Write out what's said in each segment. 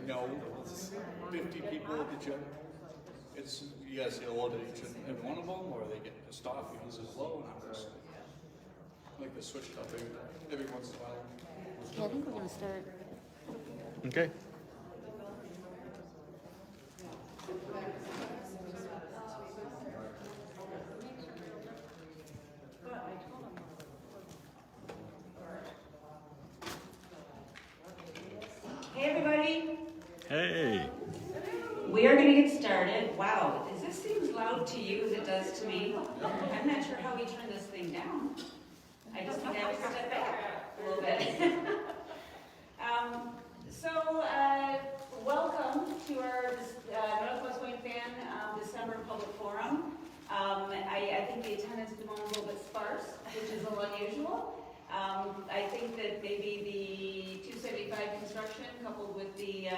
No, it's 50 people at the gym. It's, you guys say hello to each and every one of them, or they get pissed off because it's hello, and I'm just like to switch it up every once in a while. Yeah, I think we're going to start. Okay. Hey everybody. Hey. We are going to get started. Wow, does this seem as loud to you as it does to me? I'm not sure how we turn this thing down. I just think I have to step back a little bit. Welcome to our Northwest Wayne Fan December Public Forum. I think the attendance at the moment is a little bit sparse, which is a little unusual. I think that maybe the 275 construction coupled with the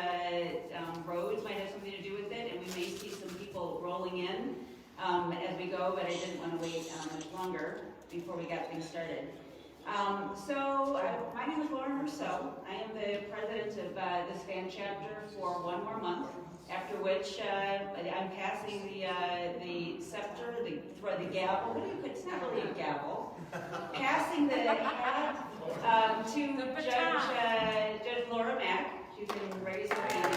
roads might have something to do with it, and we may see some people rolling in as we go, but I didn't want to wait much longer before we got things started. My name is Lauren Rousseau. I am the president of this fan chapter for one more month, after which I'm passing the scepter, the gavel. It's not really a gavel. Passing the hat to Judge Laura Mack. She can raise her hand.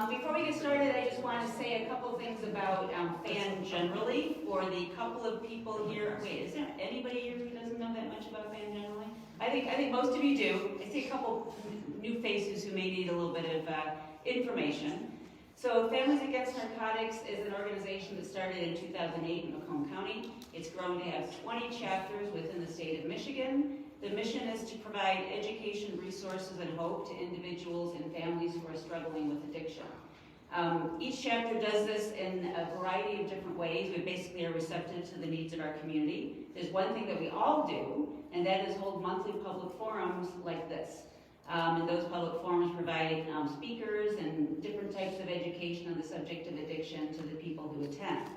Before we get started, I just want to say a couple things about FAN generally for the couple of people here. Wait, is there anybody here who doesn't know that much about FAN generally? I think most of you do. I see a couple new faces who may need a little bit of information. So Families Against Narcotics is an organization that started in 2008 in Macomb County. It's grown to have 20 chapters within the state of Michigan. The mission is to provide education, resources, and hope to individuals and families who are struggling with addiction. Each chapter does this in a variety of different ways. We basically are receptive to the needs of our community. There's one thing that we all do, and that is hold monthly public forums like this. And those public forums provide speakers and different types of education on the subject of addiction to the people who attend.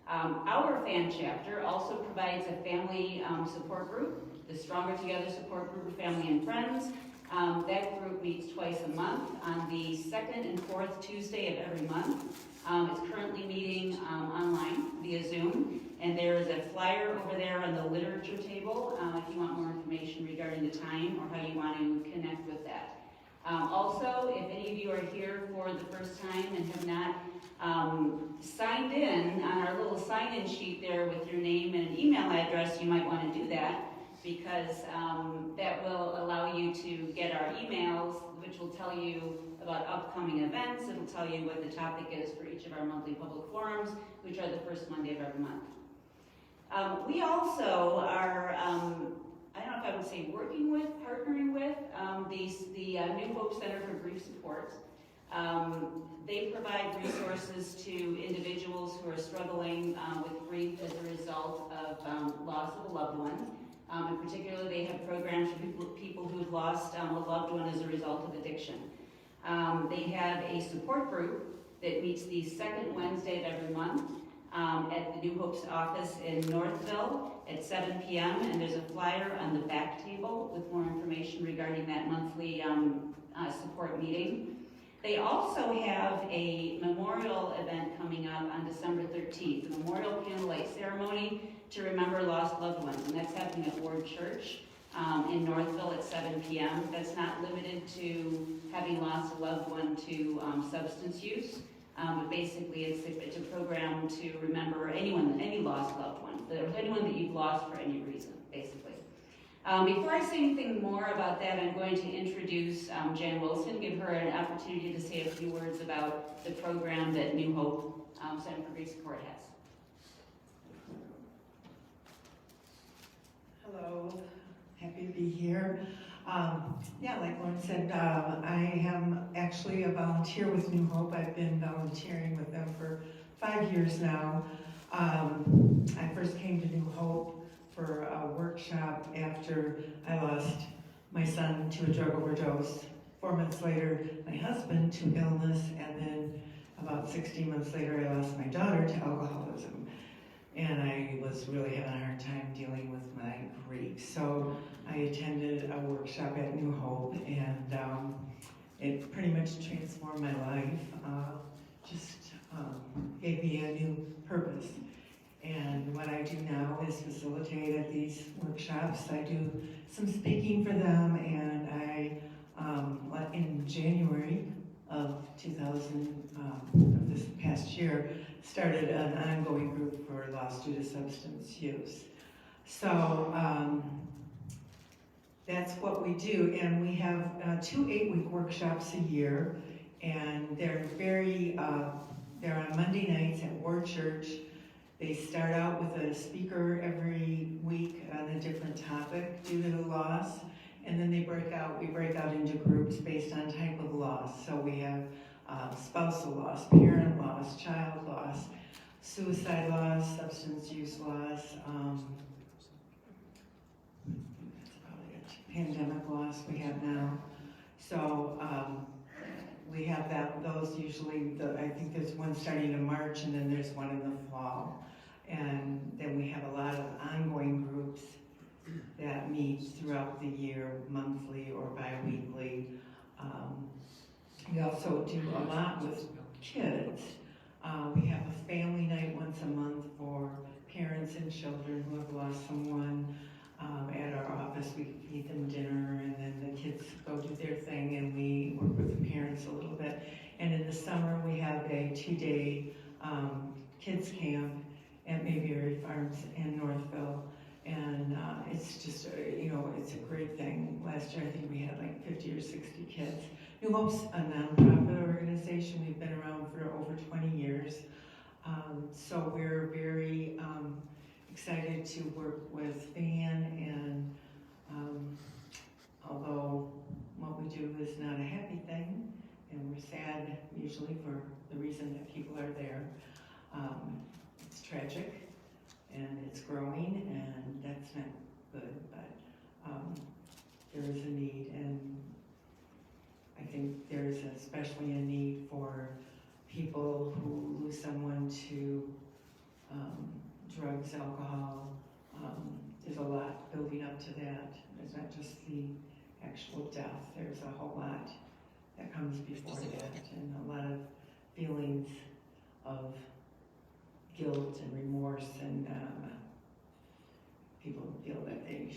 Our fan chapter also provides a family support group, the Stronger Together support group of family and friends. That group meets twice a month on the second and fourth Tuesday of every month. It's currently meeting online via Zoom, and there is a flyer over there on the literature table if you want more information regarding the time or how you want to connect with that. Also, if any of you are here for the first time and have not signed in on our little sign-in sheet there with your name and an email address, you might want to do that, because that will allow you to get our emails, which will tell you about upcoming events. It'll tell you what the topic is for each of our monthly public forums, which are the first Monday of every month. We also are, I don't know if I would say working with, partnering with, the New Hope Center for Grief Support. They provide resources to individuals who are struggling with grief as a result of loss of a loved one. In particular, they have programs for people who have lost a loved one as a result of addiction. They have a support group that meets the second Wednesday of every month at the New Hope's office in Northville at 7 p.m. And there's a flyer on the back table with more information regarding that monthly support meeting. They also have a memorial event coming up on December 13th, a memorial candlelight ceremony to remember lost loved ones, and that's happening at Ward Church in Northville at 7 p.m. That's not limited to having lost a loved one to substance use, but basically it's a program to remember any lost loved one, anyone that you've lost for any reason, basically. Before I say anything more about that, I'm going to introduce Jan Wilson, give her an opportunity to say a few words about the program that New Hope Center for Grief Support has. Hello, happy to be here. Like Lauren said, I am actually a volunteer with New Hope. I've been volunteering with them for 5 years now. I first came to New Hope for a workshop after I lost my son to a drug overdose. 4 months later, my husband to illness, and then about 16 months later, I lost my daughter to alcoholism. And I was really having a hard time dealing with my Greek. So I attended a workshop at New Hope, and it pretty much transformed my life. Gave me a new purpose. And what I do now is facilitate at these workshops. I do some speaking for them, and I, in January of this past year, started an ongoing group for lost due to substance use. So that's what we do, and we have 2 8-week workshops a year, and they're they're on Monday nights at Ward Church. They start out with a speaker every week on a different topic due to the loss, and then we break out into groups based on type of loss. So we have spousal loss, parent loss, child loss, suicide loss, substance use loss, that's probably it, pandemic loss we have now. So we have those usually, I think there's one starting in March, and then there's one in the fall. And then we have a lot of ongoing groups that meet throughout the year, monthly or bi-weekly. We also do a lot with kids. We have a family night once a month for parents and children who have lost someone. At our office, we feed them dinner, and then the kids go do their thing, and we work with the parents a little bit. And in the summer, we have a 2-day kids camp at Mayberry Farms in Northville. And it's just, it's a great thing. Last year, I think we had like 50 or 60 kids. New Hope's a nonprofit organization. We've been around for over 20 years. So we're very excited to work with FAN, and although what we do is not a happy thing, and we're sad usually for the reason that people are there, it's tragic, and it's growing, and that's not good, but there is a need, and I think there is especially a need for people who lose someone to drugs, alcohol. There's a lot building up to that. There's not just the actual death. There's a whole lot that comes before that, and a lot of feelings of guilt and remorse, and people feel that they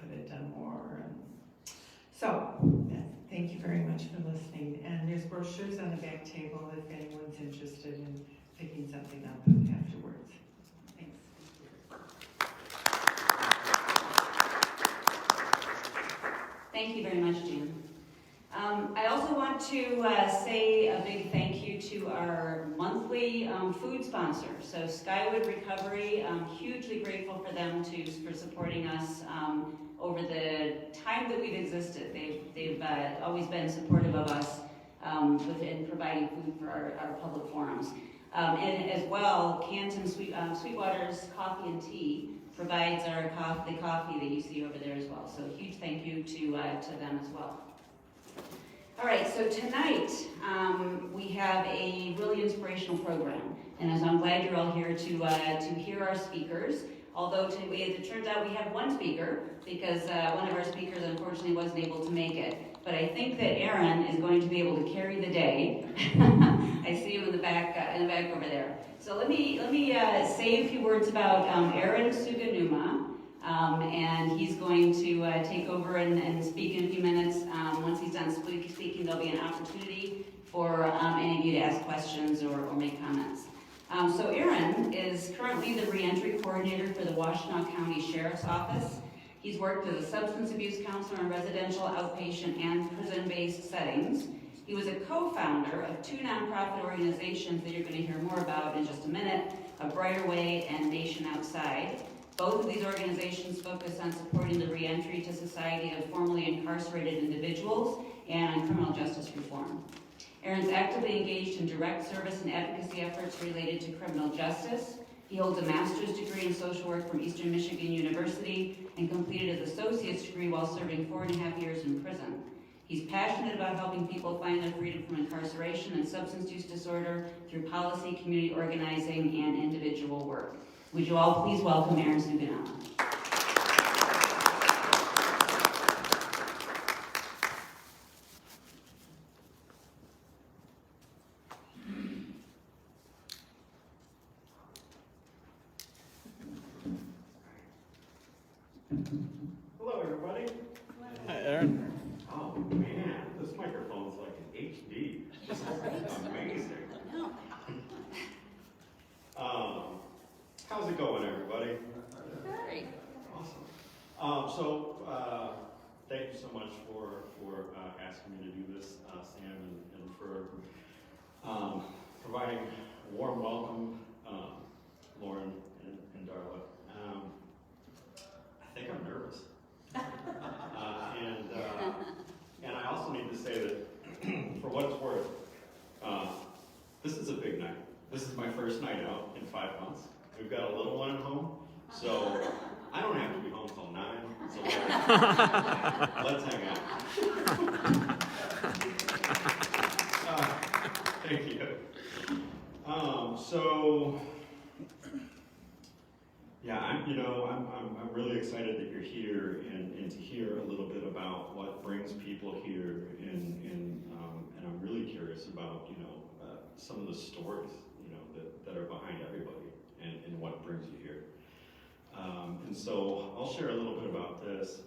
could have done more. And so, thank you very much for listening. And there's brochures on the back table if anyone's interested in picking something up afterwards. Thanks. Thank you very much, Jan. I also want to say a big thank you to our monthly food sponsor. So Skywood Recovery, hugely grateful for them for supporting us over the time that we've existed. They've always been supportive of us in providing food for our public forums. And as well, Canton Sweetwater's Coffee and Tea provides the coffee that you see over there as well. So a huge thank you to them as well. All right, so tonight we have a really inspirational program, and as I'm glad you're all here to hear our speakers. Although it turns out we have one speaker because one of our speakers unfortunately wasn't able to make it. But I think that Aaron is going to be able to carry the day. I see him in the back over there. So let me say a few words about Aaron Suganuma. And he's going to take over and speak in a few minutes. Once he's done speaking, there'll be an opportunity for any of you to ask questions or make comments. So Aaron is currently the reentry coordinator for the Washtenaw County Sheriff's Office. He's worked as a substance abuse counselor in residential, outpatient, and prison-based settings. He was a co-founder of 2 nonprofit organizations that you're going to hear more about in just a minute, A Brighter Way and Nation Outside. Both of these organizations focus on supporting the reentry to society of formerly incarcerated individuals and on criminal justice reform. Aaron's actively engaged in direct service and advocacy efforts related to criminal justice. He holds a master's degree in social work from Eastern Michigan University and completed his associate's degree while serving 4.5 years in prison. He's passionate about helping people find their freedom from incarceration and substance use disorder through policy, community organizing, and individual work. Would you all please welcome Aaron Suganuma. providing a warm welcome, Lauren and Darla. I think I'm nervous. And I also need to say that, for what it's worth, this is a big night. This is my first night out in 5 months. We've got a little one at home, so I don't have to be home till 9. So let's hang out. Thank you. So yeah, I'm really excited that you're here and to hear a little bit about what brings people here, and I'm really curious about some of the stories that are behind everybody and what brings you here. And so I'll share a little bit about this,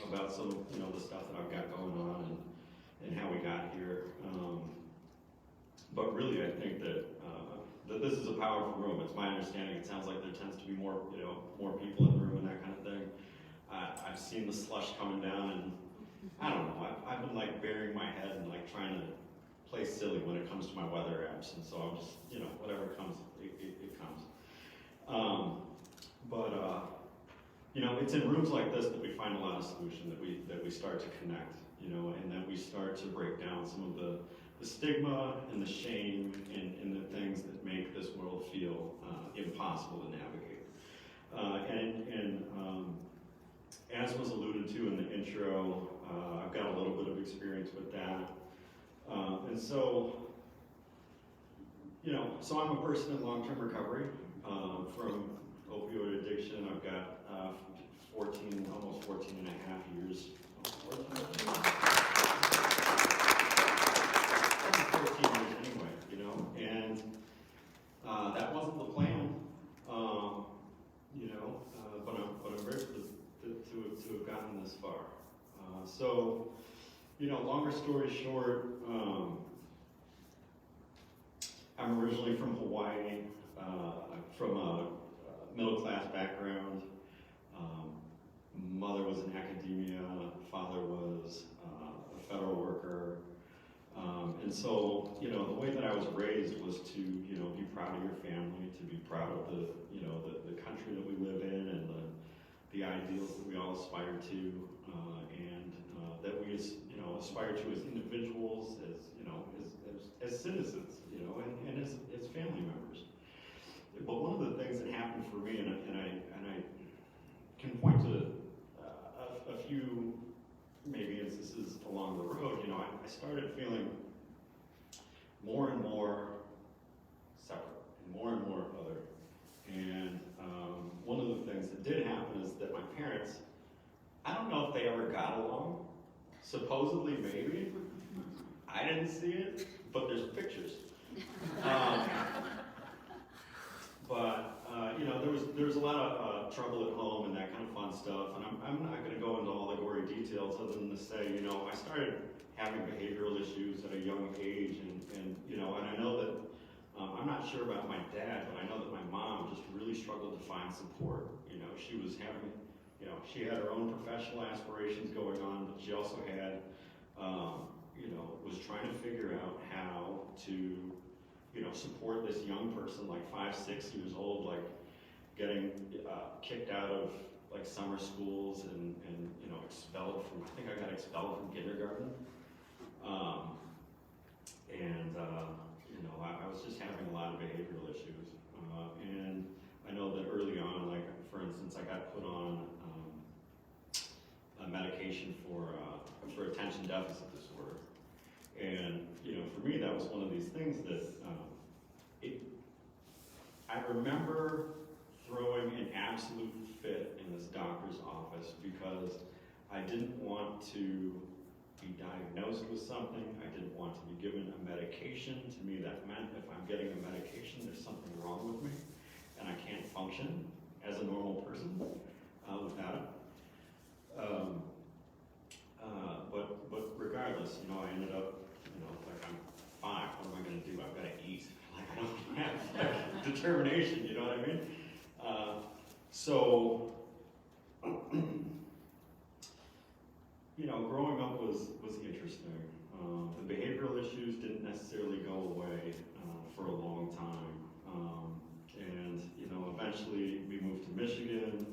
about some of the stuff that I've got going on and how we got here. But really, I think that this is a powerful room. It's my understanding. It sounds like there tends to be more people in the room and that kind of thing. I've seen the slush coming down, and I don't know. I've been like burying my head and like trying to play silly when it comes to my weather apps, and so I'm just whatever comes, it comes. But it's in rooms like this that we find a lot of solution, that we start to connect, and that we start to break down some of the stigma and the shame and the things that make this world feel impossible to navigate. As was alluded to in the intro, I've got a little bit of experience with that. And so I'm a person in long-term recovery from opioid addiction. I've got almost 14 and a half years. 14 years anyway, and that wasn't the plan, but I'm grateful to have gotten this far. So, longer story short, I'm originally from Hawaii, from a middle-class background. Mother was in academia, father was a federal worker. And so, the way that I was raised was to, be proud of your family, to be proud of the country that we live in, and the ideals that we all aspire to, and that we, aspire to as individuals, as citizens, and as family members. But one of the things that happened for me, and I can point to a few maybe instances along the road, I started feeling more and more separate and more other. And one of the things that did happen is that my parents, I don't know if they ever got along. Supposedly, maybe. I didn't see it, but there's pictures. There was a lot of trouble at home and that kind of fun stuff, and I'm not going to go into all the gory details other than to say, I started having behavioral issues at a young age, and I know that, I'm not sure about my dad, but I know that my mom just really struggled to find support. She was having, she had her own professional aspirations going on, but she also had, was trying to figure out how to, support this young person, like 5, 6 years old, like getting kicked out of like summer schools and expelled from, I think I got expelled from kindergarten. I was just having a lot of behavioral issues. And I know that early on, like for instance, I got put on a medication for attention deficit disorder. And, for me, that was one of these things that I remember throwing an absolute fit in this doctor's office because I didn't want to be diagnosed with something. I didn't want to be given a medication. To me, that meant if I'm getting a medication, there's something wrong with me, and I can't function as a normal person without it. But regardless, I ended up, like I'm fine. What am I going to do? I've got to eat. Like I don't have determination. You know what I mean? So you know, growing up was interesting. The behavioral issues didn't necessarily go away for a long time. And, you know, eventually we moved to Michigan,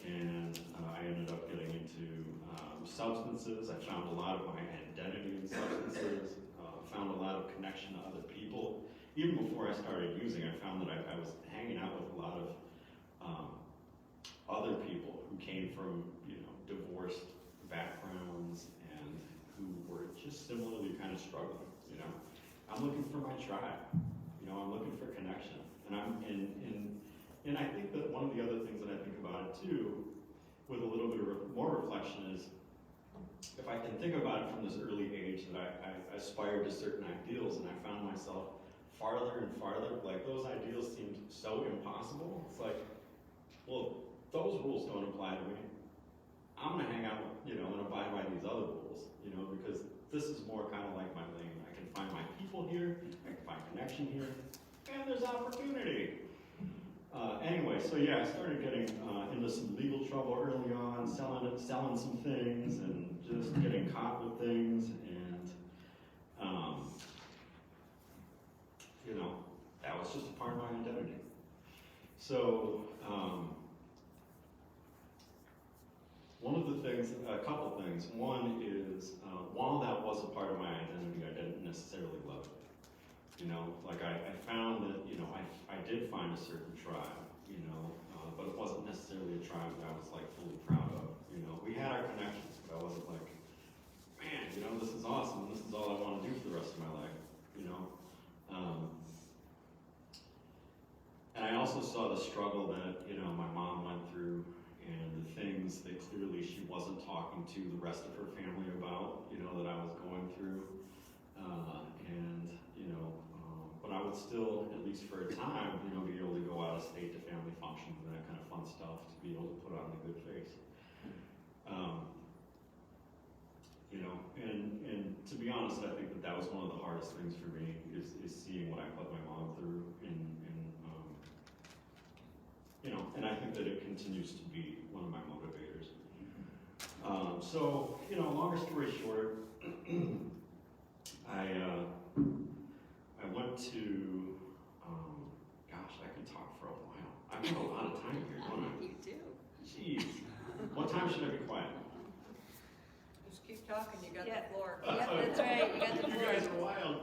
and I ended up getting into substances. I found a lot of my identity in substances, found a lot of connection to other people. Even before I started using, I found that I was hanging out with a lot of other people who came from, you know, divorced backgrounds and who were just similarly kind of struggling, you know. I'm looking for my tribe, you know, I'm looking for connection. And I think that one of the other things that I think about it too, with a little bit of more reflection, is if I can think about it from this early age that I aspired to certain ideals, and I found myself farther and farther, like those ideals seemed so impossible. It's like, well, those rules don't apply to me. I'm gonna hang out, you know, and abide by these other rules, you know, because this is more kind of like my lane. I can find my people here, I can find connection here, and there's opportunity. Anyway, so yeah, I started getting into some legal trouble early on, selling some things, and just getting caught with things, and you know, that was just a part of my identity. So one of the things, a couple things. One is, while that was a part of my identity, I didn't necessarily love it. You know, like I found that, you know, I did find a certain tribe, you know, but it wasn't necessarily a tribe that I was like fully proud of. You know, we had our connections, but I wasn't like, man, you know, this is awesome. This is all I want to do for the rest of my life, you know. And I also saw the struggle that, you know, my mom went through, and the things that clearly she wasn't talking to the rest of her family about, you know, that I was going through. And, you know, but I would still, at least for a time, you know, be able to go out of state to family functions and that kind of fun stuff to be able to put on the good face. You know, and to be honest, I think that was one of the hardest things for me, is seeing what I put my mom through, and you know, and I think that it continues to be one of my motivators. So, you know, longer story short, I went to, gosh, I could talk for a while. I've got a lot of time here, don't I? You do. Jeez. What time should I be quiet? Just keep talking, you got Yeah. the floor. Yep, that's right, you got the You floor. guys are wild.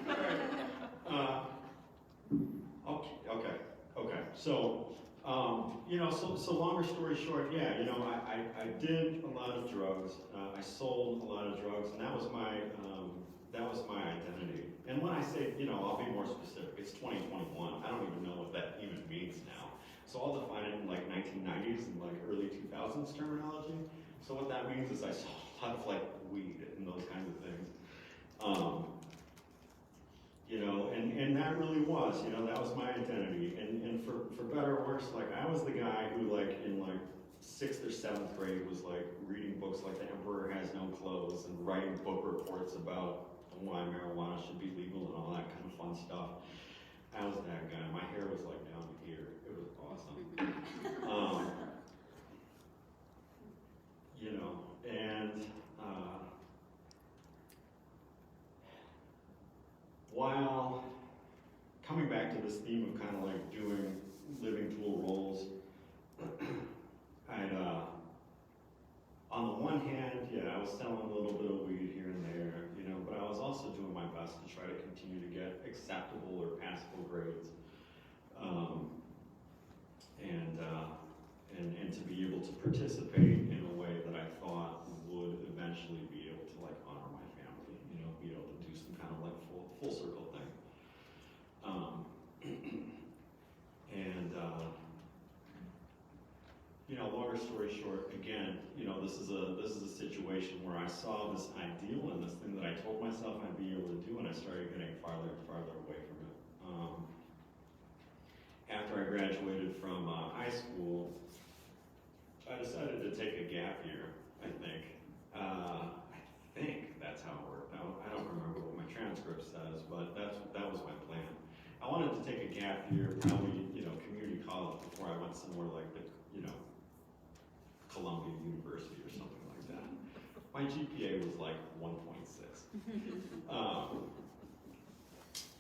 All right. Okay. So, you know, so longer story short, yeah, you know, I did a lot of drugs. I sold a lot of drugs, and that was my identity. And when I say, you know, I'll be more specific. It's 2021. I don't even know what that even means now. So I'll define it in like 1990s and like early 2000s terminology. So what that means is I sold a lot of like weed and those kinds of things. You know, and that really was, you know, that was my identity. And for better or worse, like I was the guy who like in like 6th or 7th grade was like reading books like The Emperor Has No Clothes and writing book reports about why marijuana should be legal and all that kind of fun stuff. I was that guy. My hair was like down to here. It was awesome. You know, and while coming back to this theme of kind of like living dual roles, I'd, on the one hand, yeah, I was selling a little bit of weed here and there, you know, but I was also doing my best to try to continue to get acceptable or passable grades, and to be able to participate in a way that I thought would eventually be able to like honor my family, you know, be able to do some kind of like full circle thing. You know, longer story short, again, you know, this is a situation where I saw this ideal and this thing that I told myself I'd be able to do, and I started getting farther and farther away from it. After I graduated from high school, I decided to take a gap year, I think. I think that's how it worked out. I don't remember what my transcript says, but that was my plan. I wanted to take a gap year, probably, you know, community college before I went somewhere like the, you know, Columbia University or something like that. my GPA was like 1.6.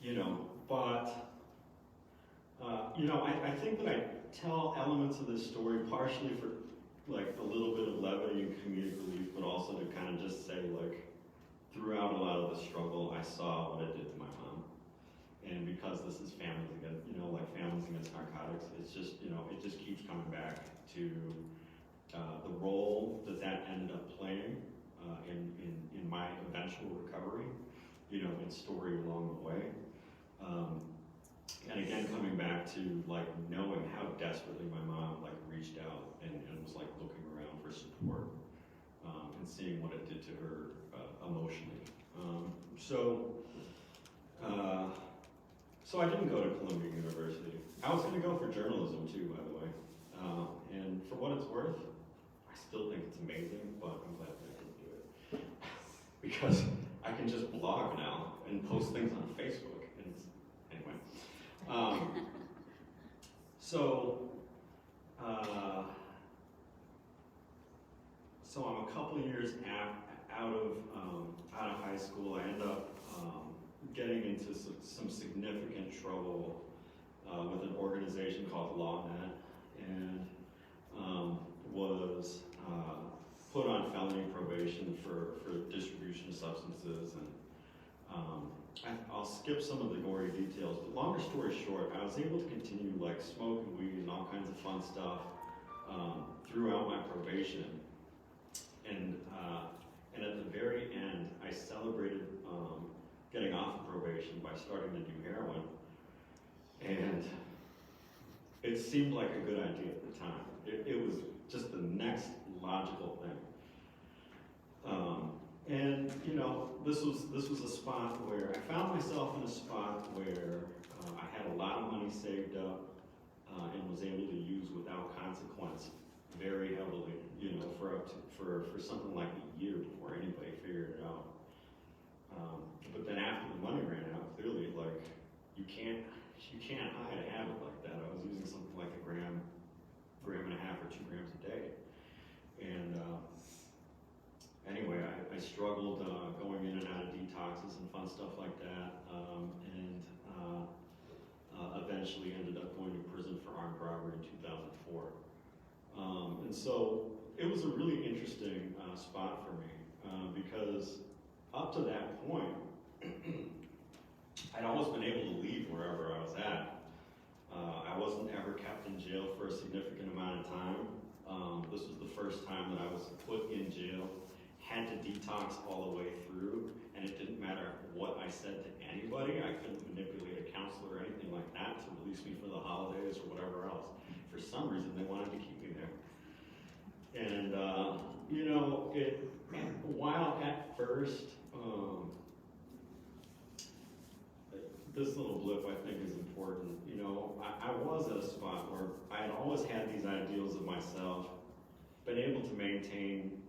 You know, but, you know, I think that I tell elements of this story partially for like a little bit of levity and comedic relief, but also to kind of just say like, throughout a lot of the struggle, I saw what it did to my mom. And because this is families against, you know, like families against narcotics, it's just, you know, it just keeps coming back to the role that ended up playing in my eventual recovery, you know, and story along the way. And again, coming back to like knowing how desperately my mom like reached out and was like looking around for support, and seeing what it did to her emotionally. So I didn't go to Columbia University. I was going to go for journalism too, by the way. And for what it's worth, I still think it's amazing, but I'm glad that I didn't do it. Because I can just blog now and post things on Facebook. And anyway. So I'm a couple years out of high school. I end up getting into some significant trouble with an organization called LawNet, and was put on felony probation for distribution of substances. And I'll skip some of the gory details, but longer story short, I was able to continue like smoking weed and all kinds of fun stuff throughout my probation. And at the very end, I celebrated getting off of probation by starting to do heroin. And it seemed like a good idea at the time. It was just the next logical thing. And you know, this was a spot where I found myself in a spot where I had a lot of money saved up and was able to use without consequence very heavily, you know, for something like a year before anybody figured it out. But then after the money ran out, clearly, like, you can't hide a habit like that. I was using something like a gram and a half or 2 grams a day. And anyway, I struggled going in and out of detoxes and fun stuff like that, and eventually ended up going to prison for armed robbery in 2004. And so it was a really interesting spot for me, because up to that point, I'd always been able to leave wherever I was at. I wasn't ever kept in jail for a significant amount of time. This was the first time that I was put in jail, had to detox all the way through, and it didn't matter what I said to anybody. I couldn't manipulate a counselor or anything like that to release me for the holidays or whatever else. For some reason, they wanted to keep me there. And, you know, while at first, this little blip I think is important. You know, I was at a spot where I had always had these ideals of myself, been able to maintain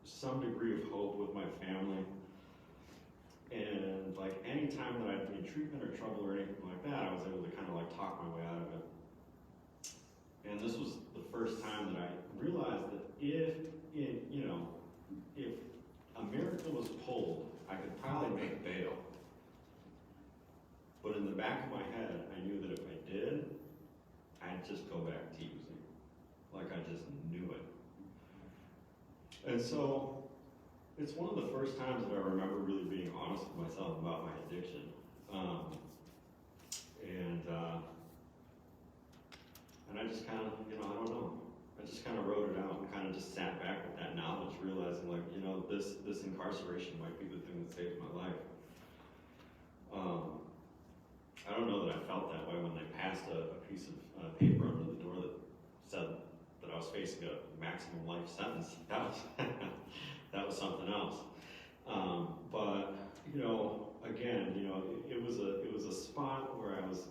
some degree of hope with my family. And like any time that I'd be in treatment or trouble or anything like that, I was able to kind of like talk my way out of it. And this was the first time that I realized that if a miracle was pulled, I could probably make bail. But in the back of my head, I knew that if I did, I'd just go back to using. Like I just knew it. And so, it's one of the first times that I remember really being honest with myself about my addiction. And I just kind of, I don't know. I just kind of wrote it out and kind of just sat back with that knowledge, realizing like, this incarceration might be the thing that saved my life. I don't know that I felt that way when they passed a piece of paper under the door that said that I was facing a maximum life sentence. That was something else. But again, it was a spot where I was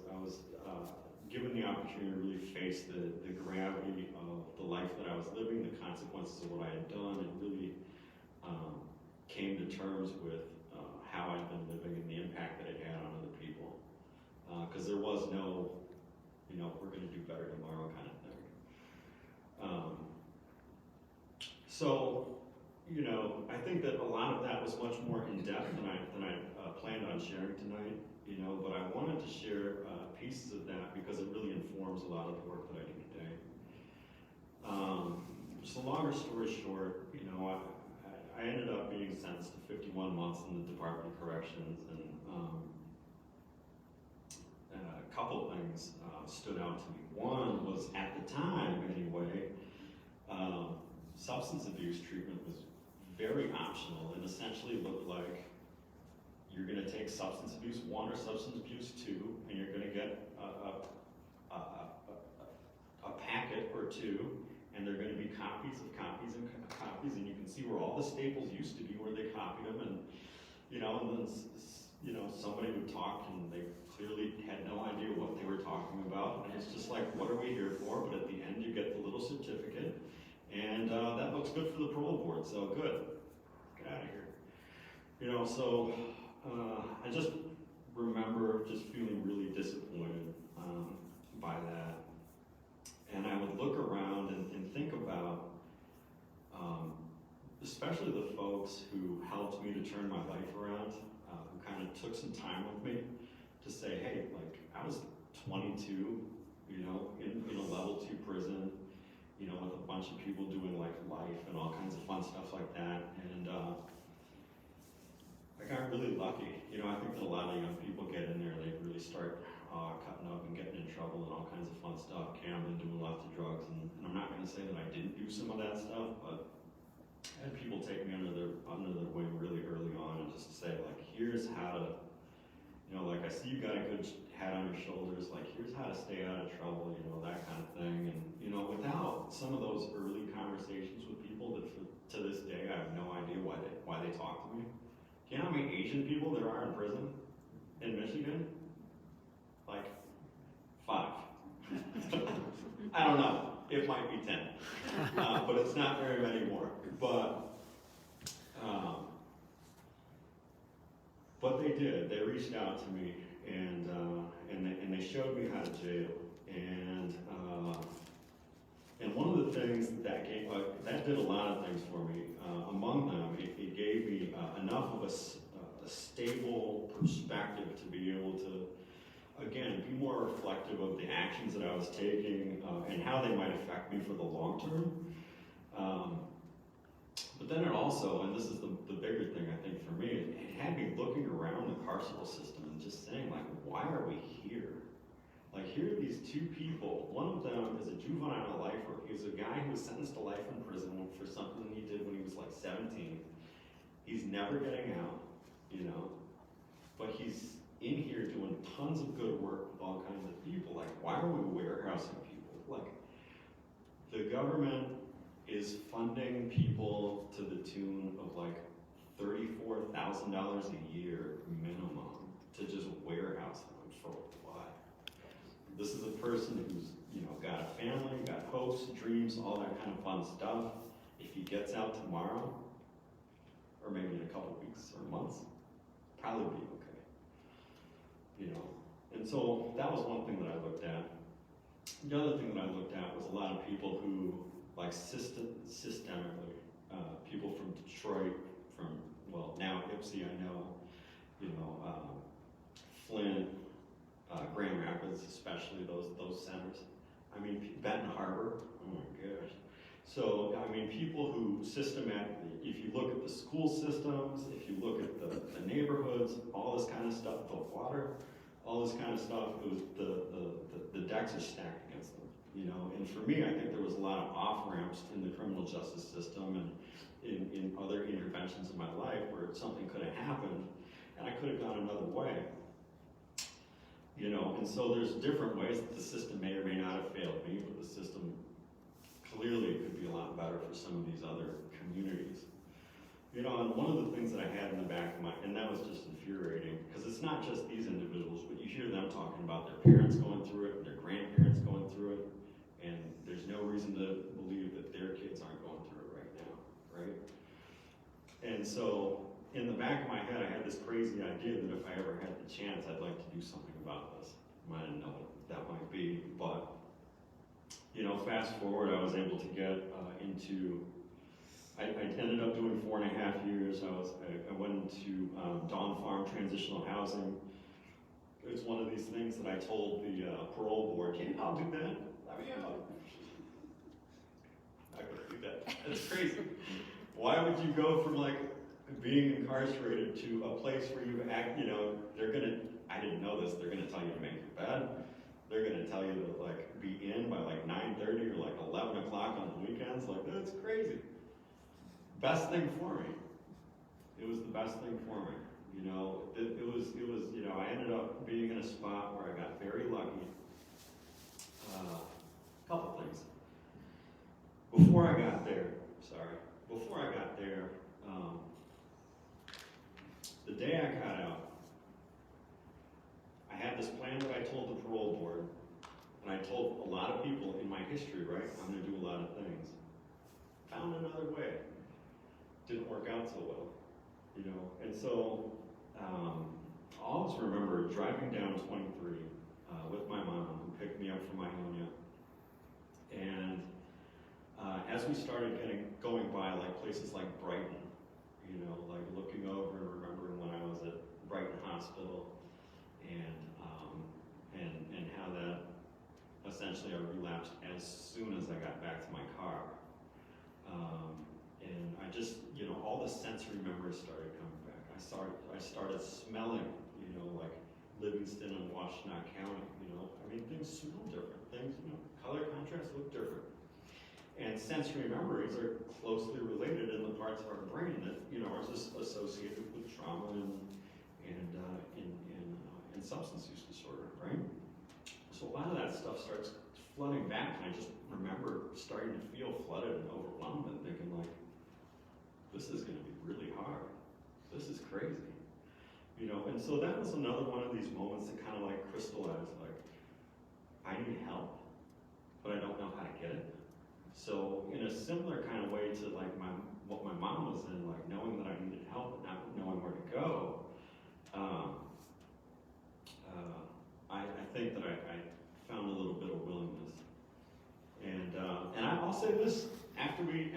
given the opportunity to really face the gravity of the life that I was living, the consequences of what I had done, and really came to terms with how I'd been living and the impact that it had on other people. Because there was no, we're going to do better tomorrow kind of thing. So you know, I think that a lot of that was much more in depth than I planned on sharing tonight. You know, but I wanted to share pieces of that because it really informs a lot of the work that I do today. Just a longer story short, you know, I ended up being sentenced to 51 months in the Department of Corrections, and a couple of things stood out to me. One was, at the time anyway, substance abuse treatment was very optional and essentially looked like you're going to take substance abuse 1 or substance abuse 2, and you're going to get a packet or 2, and they're going to be copies of copies and copies, and you can see where all the staples used to be, where they copied them, and you know, and then you know, somebody would talk, and they clearly had no idea what they were talking about, and it's just like, what are we here for? But at the end, you get the little certificate, and that looks good for the parole board, so good, get out of here. You know, so I just remember just feeling really disappointed by that. And I would look around and think about, especially the folks who helped me to turn my life around, who kind of took some time with me to say, hey, like, I was 22, you know, in a level 2 prison, you know, with a bunch of people doing like life and all kinds of fun stuff like that. And I got really lucky. You know, I think that a lot of young people get in there, they really start cutting up and getting in trouble and all kinds of fun stuff, gambling, doing lots of drugs. And I'm not going to say that I didn't do some of that stuff, but I had people take me under their wing really early on and just say, like, here's how to, you know, like, I see you got a good head on your shoulders, like, here's how to stay out of trouble, you know, that kind of thing. And, you know, without some of those early conversations with people that to this day, I have no idea why they talk to me. Do you know how many Asian people there are in prison in Michigan? Like 5. I don't know. It might be 10, but it's not very many more. But they did. They reached out to me, and they showed me how to jail. And one of the things that gave that did a lot of things for me. Among them, it gave me enough of a stable perspective to be able to, again, be more reflective of the actions that I was taking and how they might affect me for the long term. But then it also, and this is the bigger thing I think for me, it had me looking around the carceral system and just saying, like, why are we here? Like, here are these 2 people. One of them is a juvenile lifer. He was a guy who was sentenced to life in prison for something he did when he was like 17. He's never getting out, you know, but he's in here doing tons of good work with all kinds of people. Like, why are we warehousing people? Like, the government is funding people to the tune of like $34,000 a year minimum to just warehouse them for what? This is a person who's, you know, got a family, got hopes, dreams, all that kind of fun stuff. If he gets out tomorrow, or maybe in a couple weeks or months, probably be okay. You know, and so that was one thing that I looked at. The other thing that I looked at was a lot of people who, like, systemically, people from Detroit, from, well, now Ipsy, I know, you know, Flint, Grand Rapids, especially those centers. I mean, Benton Harbor, oh my gosh. So, I mean, people who systematically, if you look at the school systems, if you look at the neighborhoods, all this kind of stuff, the water, all this kind of stuff, it was the decks are stacked against them, you know. And for me, I think there was a lot of off-ramps in the criminal justice system and in other interventions in my life where something could have happened and I could have gone another way. You know, and so there's different ways that the system may or may not have failed me, but the system clearly could be a lot better for some of these other communities. You know, and one of the things that I had in the back of my, and that was just infuriating, because it's not just these individuals, but you hear them talking about their parents going through it, their grandparents going through it, and there's no reason to believe that their kids aren't going through it right now, right? And so, in the back of my head, I had this crazy idea that if I ever had the chance, I'd like to do something about this. I didn't know what that might be, but, you know, fast forward, I was able to get into I ended up doing 4.5 years. I went to Dawn Farm Transitional Housing. It was one of these things that I told the parole board, "Yeah, I'll do that. Let me out." I couldn't do that. That's crazy. Why would you go from like being incarcerated to a place where you act, they're gonna, I didn't know this, they're gonna tell you to make your bed. They're gonna tell you to like be in by like 9:30 or like 11 o'clock on the weekends. Like, that's crazy. Best thing for me. It was the best thing for me. It was, I ended up being in a spot where I got very lucky. Couple things. Before I got there, the day I got out, I had this plan that I told the parole board, and I told a lot of people in my history, right? I'm gonna do a lot of things. Found another way. Didn't work out so well, and so I'll always remember driving down 23 with my mom, who picked me up from Ionia, and as we started going by like places like Brighton, like looking over and remembering when I was at Brighton Hospital, and how that essentially I relapsed as soon as I got back to my car. And I just, all the sensory memories started coming back. I started smelling, like Livingston and Washtenaw County, things smell different. Things, color contrast look different. And sensory memories are closely related in the parts of our brain that, are just associated with trauma and substance use disorder, right? So a lot of that stuff starts flooding back, and I just remember starting to feel flooded and overwhelmed and thinking like, this is gonna be really hard. This is crazy. And so that was another one of these moments that kind of like crystallized, like, I need help, but I don't know how to get it. So in a similar kind of way to like what my mom was in, like knowing that I needed help but not knowing where to go, I think that I found a little bit of willingness. And I'll say this, after we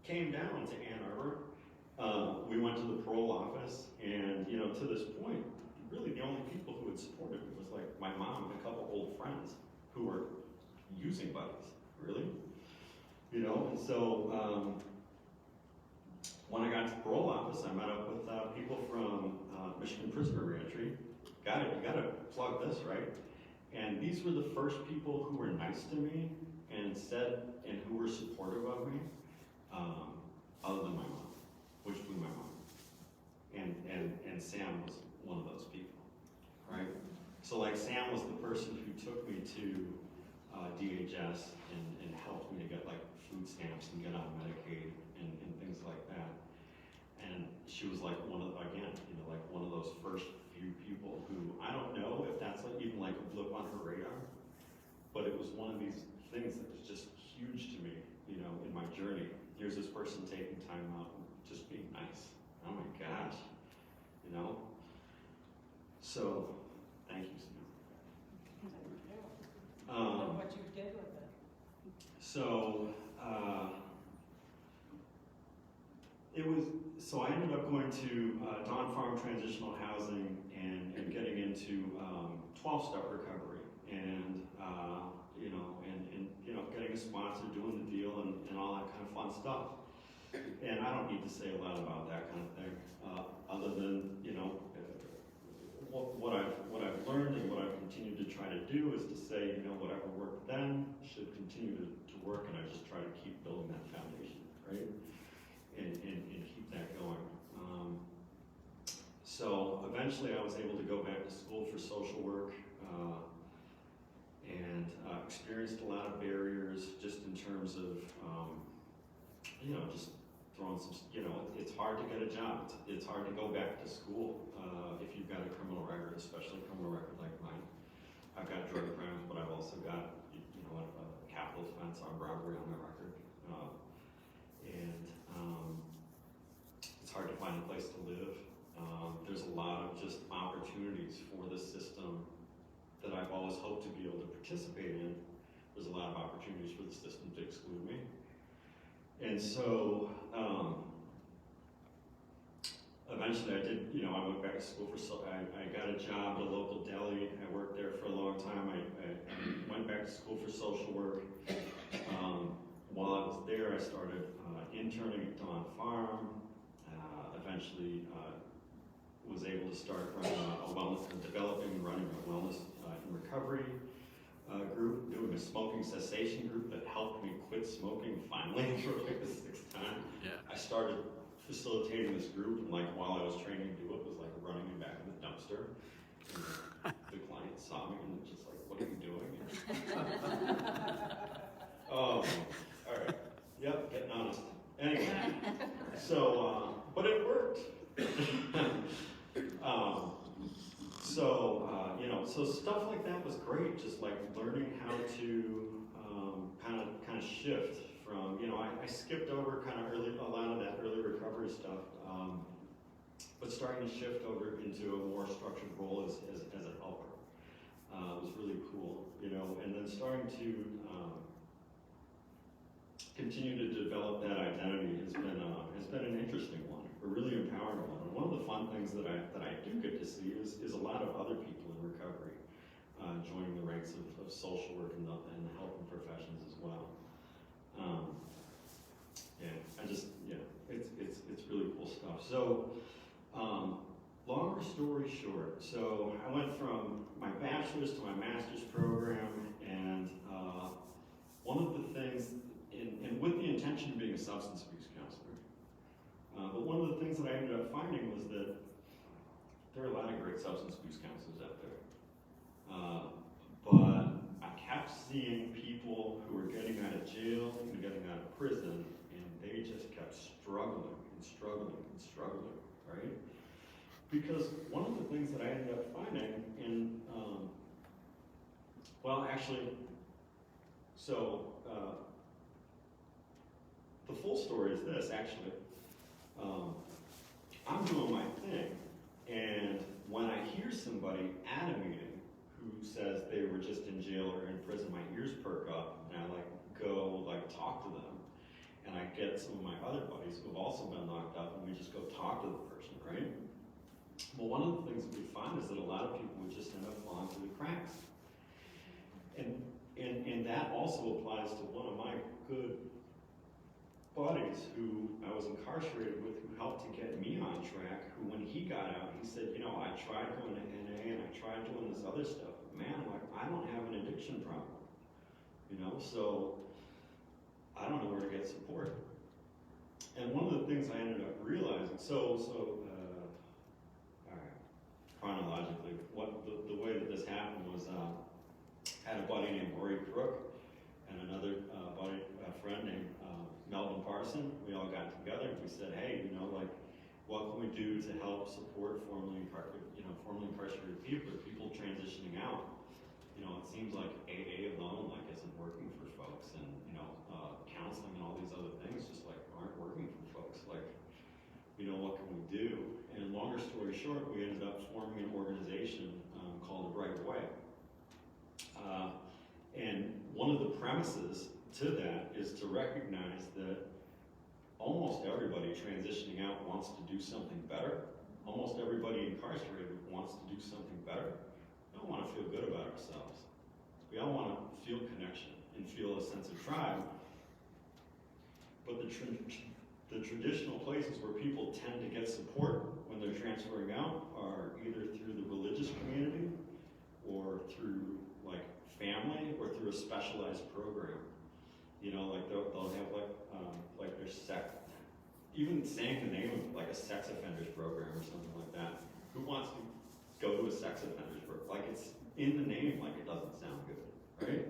came down to Ann Arbor, we went to the parole office, and to this point, really the only people who had supported me was like my mom and a couple old friends who were using buddies, really. And so when I got to the parole office, I met up with people from Michigan Prisoner Reentry. You gotta plug this, right? And these were the first people who were nice to me and who were supportive of me, other than my mom, which blew my mind. And Sam was one of those people, right? So like Sam was the person who took me to DHS and helped me to get like food stamps and get on Medicaid and things like that. And she was like one of those first few people who, I don't know if that's like even like a blip on her radar, but it was one of these things that was just huge to me, in my journey. Here's this person taking time out and just being nice. Oh my gosh, So, thank you, Sam. What you did with it. So I ended up going to Dawn Farm Transitional Housing and getting into 12-step recovery, and getting a sponsor, doing the deal, and all that kind of fun stuff. And I don't need to say a lot about that kind of thing, other than what I've learned and what I've continued to try to do is to say, whatever worked then should continue to work, and I just try to keep building that foundation, right? And keep that going. So eventually I was able to go back to school for social work, and experienced a lot of barriers just in terms of, just throwing some, it's hard to get a job. It's hard to go back to school if you've got a criminal record, especially a criminal record like mine. I've got drug crimes, but I've also got, a capital offense on robbery on my record. It's hard to find a place to live. There's a lot of just opportunities for the system that I've always hoped to be able to participate in. There's a lot of opportunities for the system to exclude me. And so, eventually I did, I went back to school I got a job at a local deli. I worked there for a long time. I went back to school for social work. While I was there, I started interning at Dawn Farm. Eventually was able to start running developing and running a wellness and recovery group, doing a smoking cessation group that helped me quit smoking finally for like the 6th time. Yeah. I started facilitating this group, and like while I was training to do it, was like running in back of the dumpster. And the client saw me and just like, "What are you doing?" Oh, all right. Yep, getting honest. Anyway, so but it worked. So stuff like that was great. Just like learning how to kind of shift from, I skipped over kind of a lot of that early recovery stuff, but starting to shift over into a more structured role as a helper was really cool, and then starting to continue to develop that identity has been an interesting one, a really empowering one. And one of the fun things that I do get to see is a lot of other people in recovery joining the ranks of social work and the helping professions as well. It's really cool stuff. So, longer story short, so I went from my bachelor's to my master's program, and one of the things, and with the intention of being a substance abuse counselor, but one of the things that I ended up finding was that there are a lot of great substance abuse counselors out there. But I kept seeing people who were getting out of jail and getting out of prison, and they just kept struggling and struggling and struggling, right? Because one of the things that I ended up finding the full story is this, actually. I'm doing my thing, and when I hear somebody at a meeting who says they were just in jail or in prison, my ears perk up, and I go talk to them, and I get some of my other buddies who have also been locked up, and we just go talk to the person, right? Well, one of the things that we find is that a lot of people would just end up falling through the cracks. And that also applies to one of my good buddies who I was incarcerated with, who helped to get me on track, who when he got out, he said, I tried going to NA and I tried doing this other stuff, but man, I don't have an addiction problem, so I don't know where to get support. And one of the things I ended up realizing, all right, chronologically, the way that this happened was, I had a buddy named Rory Crook and another friend named Melvin Parson. We all got together and we said, hey, what can we do to help support formerly incarcerated people transitioning out? It seems like AA alone isn't working for folks, and counseling and all these other things just aren't working for folks. What can we do? And longer story short, we ended up forming an organization called The Right Way. And one of the premises to that is to recognize that almost everybody transitioning out wants to do something better. Almost everybody incarcerated wants to do something better. We all want to feel good about ourselves. We all want to feel connection and feel a sense of tribe. But the traditional places where people tend to get support when they're transferring out are either through the religious community or through family or through a specialized program. They'll have their sex, even saying the name of a sex offenders program or something like that. Who wants to go to a sex offenders program? It's in the name, it doesn't sound good, right?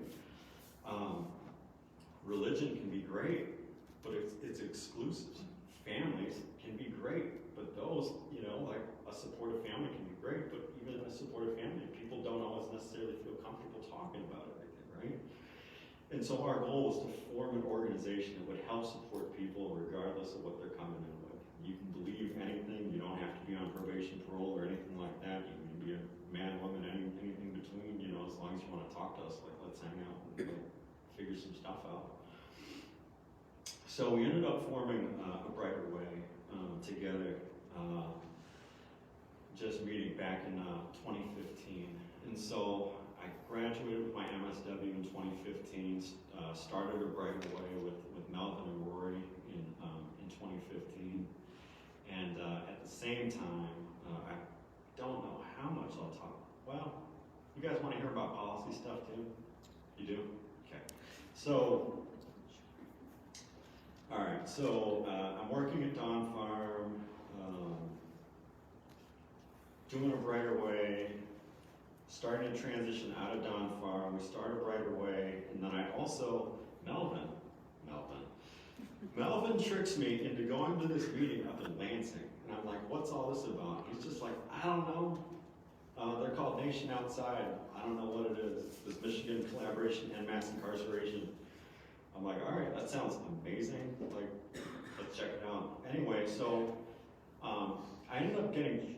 Religion can be great, but it's exclusive. Families can be great, but those, a supportive family can be great, but even a supportive family, people don't always necessarily feel comfortable talking about everything, right? And so our goal was to form an organization that would help support people regardless of what they're coming in with. You can believe anything, you don't have to be on probation, parole, or anything like that. You can be a man, woman, anything between, as long as you want to talk to us, let's hang out and figure some stuff out. So we ended up forming a Brighter Way together, just meeting back in 2015. And so I graduated with my MSW in 2015, started a Brighter Way with Melvin and Rory in 2015. And at the same time, I don't know how much I'll talk. Well, you guys want to hear about policy stuff too? You do? Okay. So, all right. So I'm working at Dawn Farm, doing a Brighter Way, starting to transition out of Dawn Farm. We started Brighter Way, and then I also Melvin tricks me into going to this meeting up in Lansing, and I'm like, "What's all this about?" He's just like, "I don't know. They're called Nation Outside. I don't know what it is. This Michigan collaboration and mass incarceration." I'm like, "All right, that sounds amazing. Like, let's check it out." Anyway, so I ended up getting.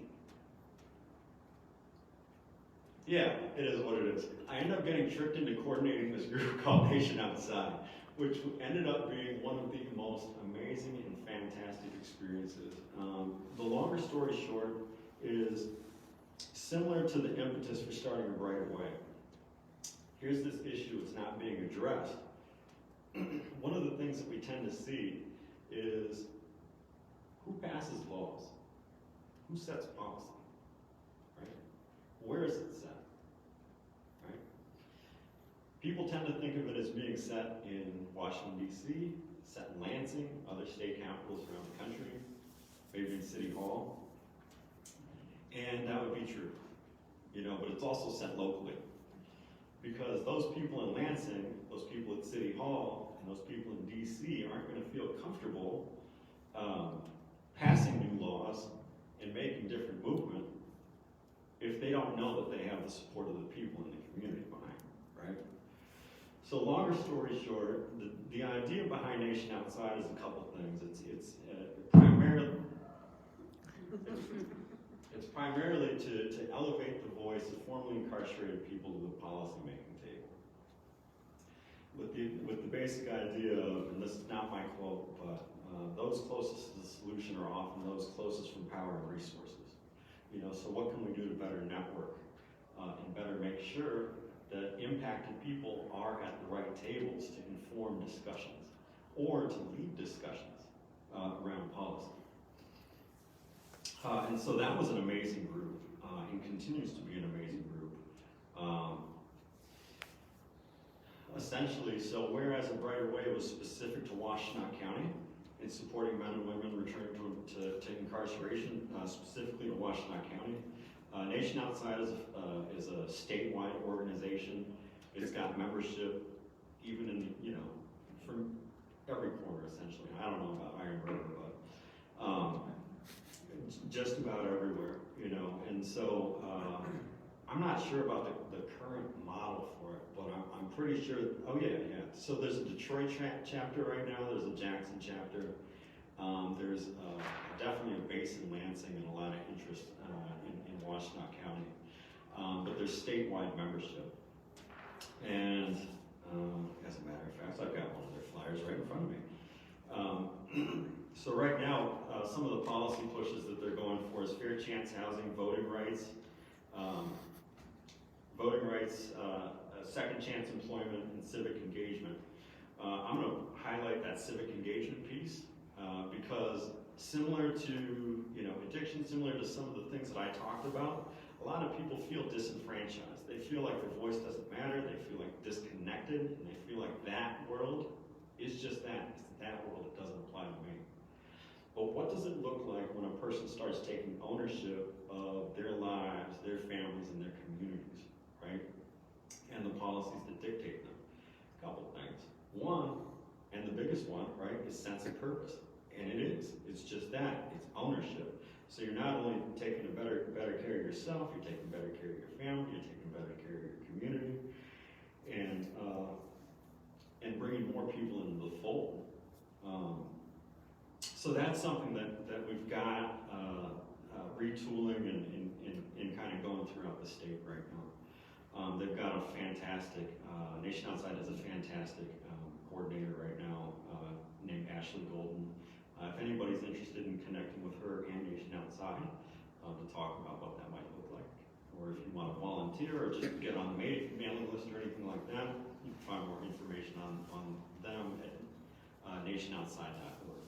Yeah, it is what it is. I ended up getting tricked into coordinating this group called Nation Outside, which ended up being one of the most amazing and fantastic experiences. The longer story short is similar to the impetus for starting a Brighter Way. Here's this issue, it's not being addressed. One of the things that we tend to see is who passes laws? Who sets policy? Right? Where is it set? Right? People tend to think of it as being set in Washington, D.C., set in Lansing, other state capitals around the country, maybe in City Hall. And that would be true, but it's also set locally. Because those people in Lansing, those people at City Hall, and those people in D.C. aren't going to feel comfortable passing new laws and making different movement if they don't know that they have the support of the people in the community behind them, right? So longer story short, the idea behind Nation Outside is a couple things. It's primarily to elevate the voice of formerly incarcerated people to the policy-making table. With the basic idea of, and this is not my quote, but those closest to the solution are often those closest from power and resources. So what can we do to better network and better make sure that impacted people are at the right tables to inform discussions or to lead discussions around policy. And so that was an amazing group and continues to be an amazing group. Essentially, so whereas a Brighter Way was specific to Washtenaw County in supporting men and women returning to incarceration, specifically to Washtenaw County, Nation Outside is a statewide organization. It's got membership even in, from every corner essentially. I don't know about Iron River, but just about everywhere, and so I'm not sure about the current model for it, but I'm pretty sure, so there's a Detroit chapter right now, there's a Jackson chapter, there's definitely a base in Lansing and a lot of interest in Washtenaw County, but there's statewide membership, and as a matter of fact, I've got one of their flyers right in front of me. So right now, some of the policy pushes that they're going for is fair chance housing, voting rights, second chance employment, and civic engagement. I'm going to highlight that civic engagement piece because similar to addiction, similar to some of the things that I talked about, a lot of people feel disenfranchised. They feel like their voice doesn't matter. They feel like disconnected, and they feel like that world is just that. It's that world. It doesn't apply to me. But what does it look like when a person starts taking ownership of their lives, their families, and their communities, right? And the policies that dictate them? A couple things. One, and the biggest one, right, is sense of purpose. And it is. It's just that. It's ownership. So you're not only taking a better care of yourself, you're taking better care of your family, you're taking better care of your community, and bringing more people into the fold. So that's something that we've got retooling and kind of going throughout the state right now. They've got a fantastic, Nation Outside has a fantastic coordinator right now named Ashley Golden. If anybody's interested in connecting with her and Nation Outside to talk about what that might look like, or if you want to volunteer or just get on the mailing list or anything like that, you can find more information on them at nationoutside.org.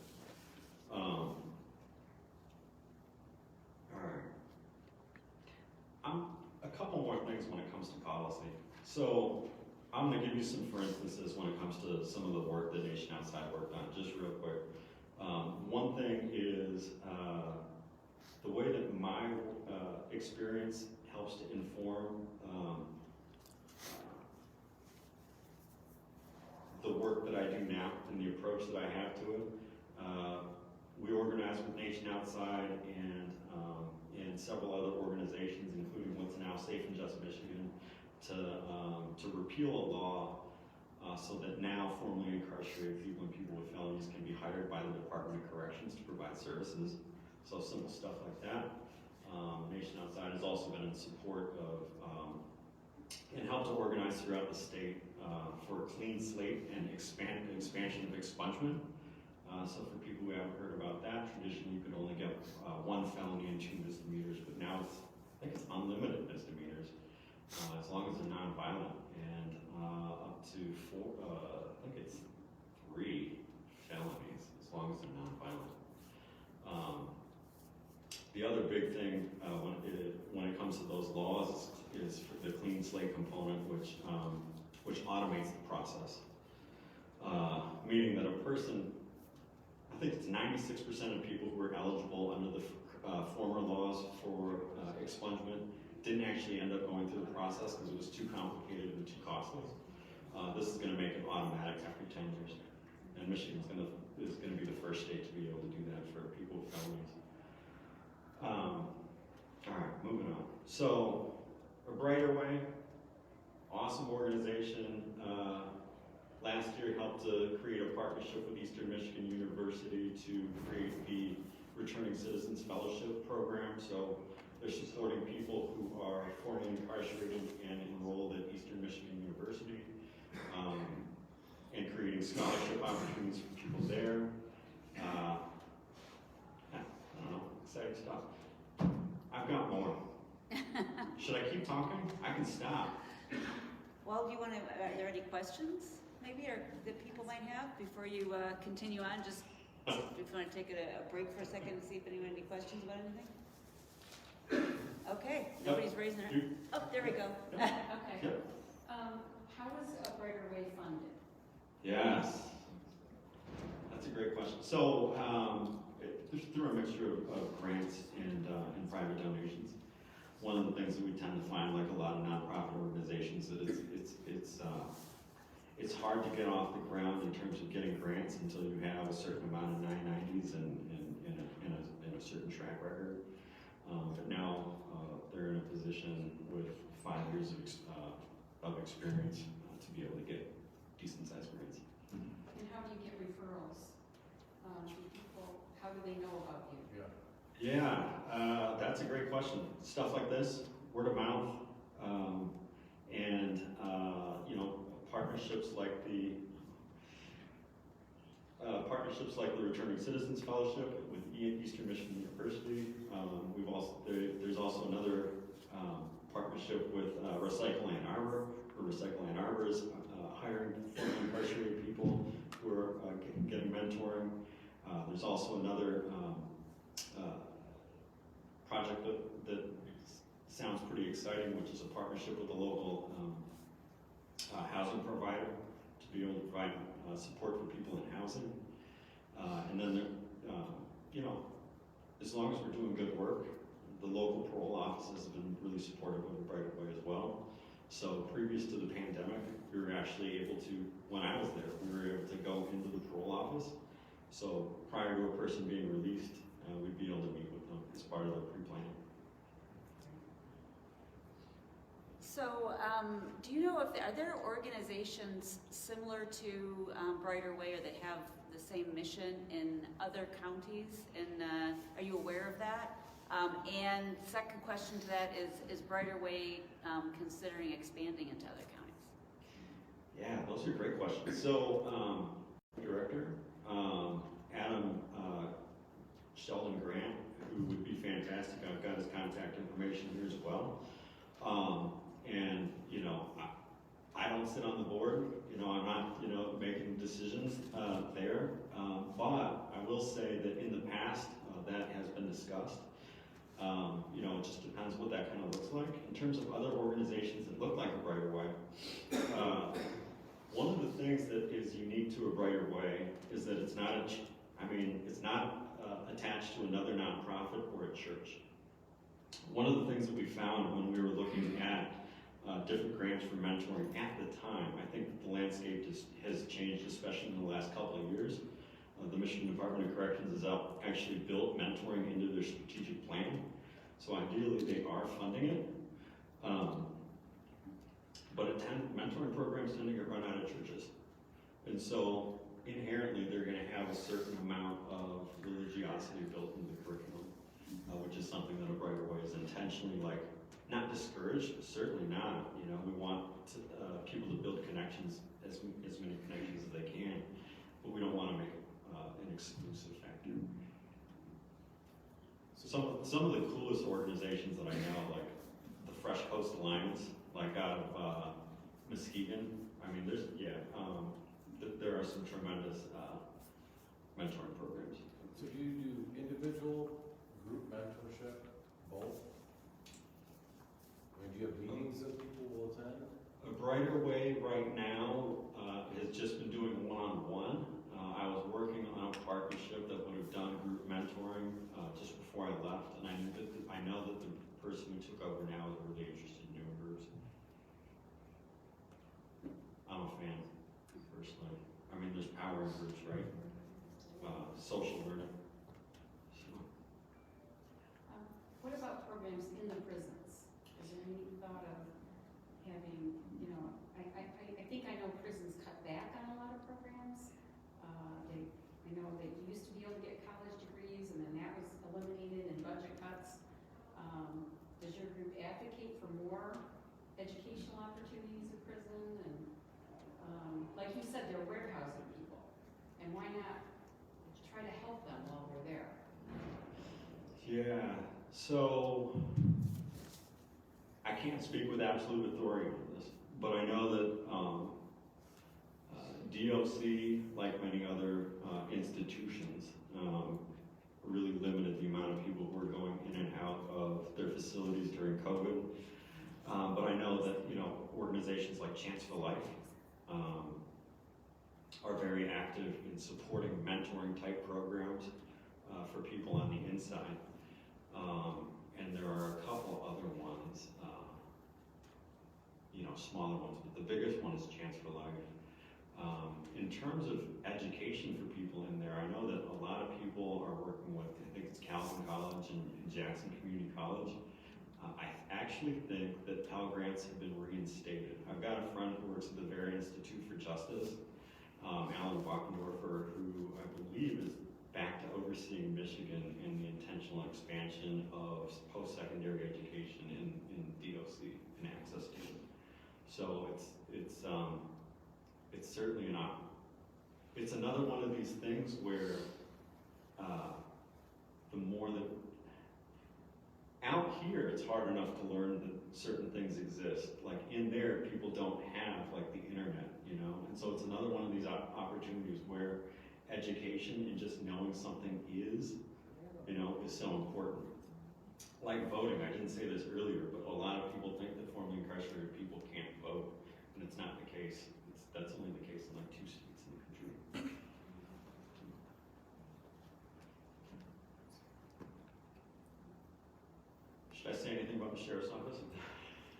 All right. A couple more things when it comes to policy. So I'm going to give you some for instances when it comes to some of the work that Nation Outside worked on, just real quick. One thing is the way that my experience helps to inform the work that I do now and the approach that I have to it. We organize with Nation Outside and several other organizations, including what's now Safe and Just Michigan, to repeal a law so that now formerly incarcerated people and people with felonies can be hired by the Department of Corrections to provide services. So simple stuff like that. Nation Outside has also been in support of and helped to organize throughout the state for a clean slate and expansion of expungement. So for people who haven't heard about that, traditionally you could only get 1 felony and 2 misdemeanors, but now I think it's unlimited misdemeanors as long as they're nonviolent, and up to 4, I think it's 3 felonies as long as they're nonviolent. The other big thing when it comes to those laws is for the clean slate component, which automates the process, meaning that a person, I think it's 96% of people who are eligible under the former laws for expungement didn't actually end up going through the process because it was too complicated and too costly. This is going to make it automatic after 10 years, and Michigan is going to be the first state to be able to do that for people with felonies. All right, moving on. So, A Brighter Way, awesome organization. Last year helped to create a partnership with Eastern Michigan University to create the Returning Citizens Fellowship Program. So they're supporting people who are formerly incarcerated and enrolled at Eastern Michigan University, and creating scholarship opportunities for people there. I don't know, exciting stuff. I've got more. Should I keep talking? I can stop. Well, do you want to, are there any questions maybe or that people might have before you continue on? Just if you want to take a break for a second and see if anyone has any questions about anything? Okay, nobody's raising their hand. Oh, there we go. Okay. Yep. How is A Brighter Way funded? Yes, that's a great question. So it's through a mixture of grants and private donations. One of the things that we tend to find, like a lot of nonprofit organizations, that it's hard to get off the ground in terms of getting grants until you have a certain amount of 990s and a certain track record. But now they're in a position with 5 years of experience to be able to get decent-sized grants. And how do you get referrals? Do people, how do they know about you? Yeah, that's a great question. Stuff like this, word of mouth, and partnerships like the Returning Citizens Fellowship with Eastern Michigan University. There's also another partnership with Recycle Ann Arbor, where Recycle Ann Arbor is hiring formerly incarcerated people who are getting mentoring. There's also another project that sounds pretty exciting, which is a partnership with a local housing provider to be able to provide support for people in housing. And then, as long as we're doing good work, the local parole offices have been really supportive of A Brighter Way as well. So previous to the pandemic, we were actually able to, when I was there, we were able to go into the parole office. So prior to a person being released, we'd be able to meet with them as part of the pre-planning. So, do you know are there organizations similar to Brighter Way or that have the same mission in other counties? And are you aware of that? And second question to that is Brighter Way considering expanding into other counties? Yeah, those are great questions. So, director, Adam Sheldon Grant, who would be fantastic. I've got his contact information here as well. And, you know, I don't sit on the board. You know, I'm not, you know, making decisions there. But I will say that in the past, that has been discussed. You know, it just depends what that kind of looks like. In terms of other organizations that look like a Brighter Way, one of the things that is unique to a Brighter Way is that it's not it's not attached to another nonprofit or a church. One of the things that we found when we were looking at different grants for mentoring at the time, I think the landscape has changed, especially in the last couple of years. The Michigan Department of Corrections has actually built mentoring into their strategic plan. So ideally, they are funding it. But mentoring programs tend to get run out of churches. And so inherently, they're going to have a certain amount of religiosity built into the curriculum, which is something that a Brighter Way is intentionally not discouraged, but certainly not. You know, we want people to build connections, as many connections as they can, but we don't want to make it an exclusive factor. So some of the coolest organizations that I know, like the Fresh Coast Alliance, like out of Muskegon. I mean, there are some tremendous mentoring programs. So do you do individual, group mentorship, both? I mean, do you have meetings that people will attend? A Brighter Way right now has just been doing one-on-one. I was working on a partnership that would have done group mentoring just before I left, and I know that the person who took over now is really interested in doing groups. I'm a fan, personally. I mean, there's power in groups, right? Social learning. So. What about programs in the prisons? Is there any thought of having, you know, I think I know prisons cut back on a lot of programs. I know that you used to be able to get college degrees, and then that was eliminated in budget cuts. Does your group advocate for more educational opportunities in prison? And like you said, they're warehousing people, and why not try to help them while they're there? Yeah, so I can't speak with absolute authority on this, but I know that DOC, like many other institutions, really limited the amount of people who were going in and out of their facilities during COVID. But I know that, you know, organizations like Chance for Life are very active in supporting mentoring type programs for people on the inside. And there are a couple other ones, you know, smaller ones, but the biggest one is Chance for Life. In terms of education for people in there, I know that a lot of people are working with, I think it's Calvin College and Jackson Community College. I actually think that Pell Grants have been reinstated. I've got a friend who works at the Vera Institute for Justice, Alan Wachendorfer, who I believe is back to overseeing Michigan and the intentional expansion of post-secondary education in DOC and access to it. So it's certainly it's another one of these things where the more that out here, it's hard enough to learn that certain things exist. Like in there, people don't have like the internet, you know? And so it's another one of these opportunities where education and just knowing something is, you know, is so important. Like voting, I didn't say this earlier, but a lot of people think that formerly incarcerated people can't vote, and it's not the case. That's only the case in like 2 states in the country. Should I say anything about the sheriff's office?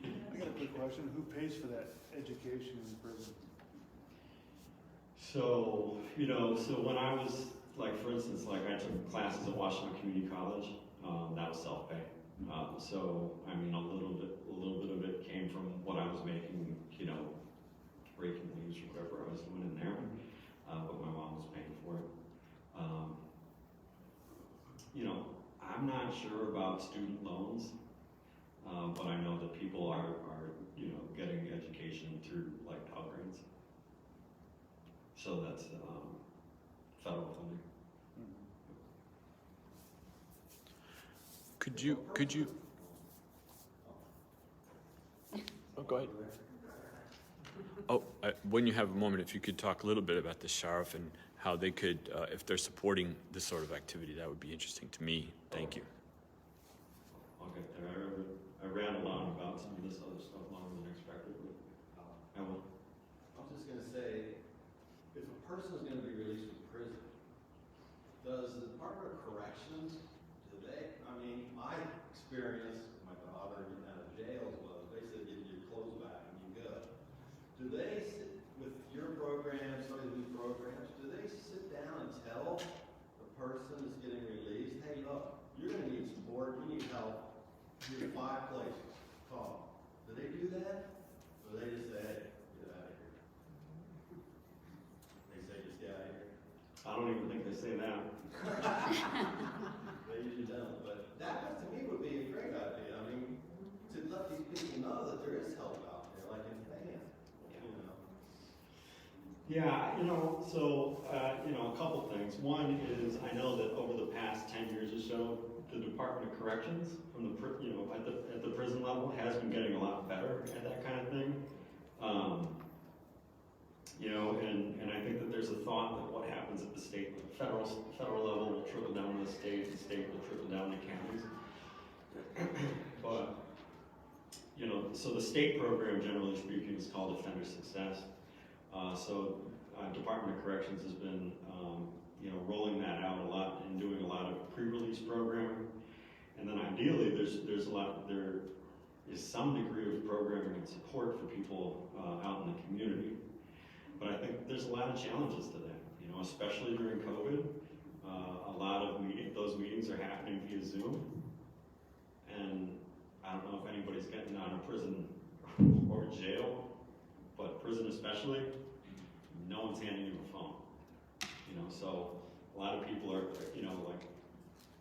I got a quick question. Who pays for that education in prison? So, you know, so when I was, like, for instance, like I took classes at Washington Community College, that was self-pay. So, I mean, a little bit of it came from what I was making, you know, breaking leaves or whatever I was doing in there, but my mom was paying for it. You know, I'm not sure about student loans, but I know that people are you know, getting education through like Pell Grants. So that's federal funding. Could you? Oh, go ahead. Oh, when you have a moment, if you could talk a little bit about the sheriff and how they could, if they're supporting this sort of activity, that would be interesting to me. Thank you. I'll get there. I rambled on about some of this other stuff longer than expected, but I will. I was just gonna say, if a person is gonna be released from prison, does the Department of Corrections, do they, I mean, my experience with my daughter getting out of jail was basically give you your clothes back and you go. Do they sit with your program, some of these programs, do they sit down and tell the person that's getting released, hey, look, you're gonna need support, you need help, here's 5 places, call. Do they do that? Or they just say, hey, get out of here? They say, just get out of here? I don't even think they say that. They usually don't, but that to me would be a great idea. I mean, to let these people know that there is help out there, like in Fan, you know. Yeah, so, a couple things. One is, I know that over the past 10 years or so, the Department of Corrections, from at the prison level, has been getting a lot better at that kind of thing. And I think that there's a thought that what happens at the state, federal level will trickle down to the state will trickle down to counties. But, so the state program, generally speaking, is called Offender Success. Department of Corrections has been, rolling that out a lot and doing a lot of pre-release programming. And then ideally, there is some degree of programming and support for people out in the community. But I think there's a lot of challenges to that, especially during COVID. A lot of those meetings are happening via Zoom. And I don't know if anybody's getting out of prison or jail, but prison especially, no one's handing you a phone. So a lot of people are,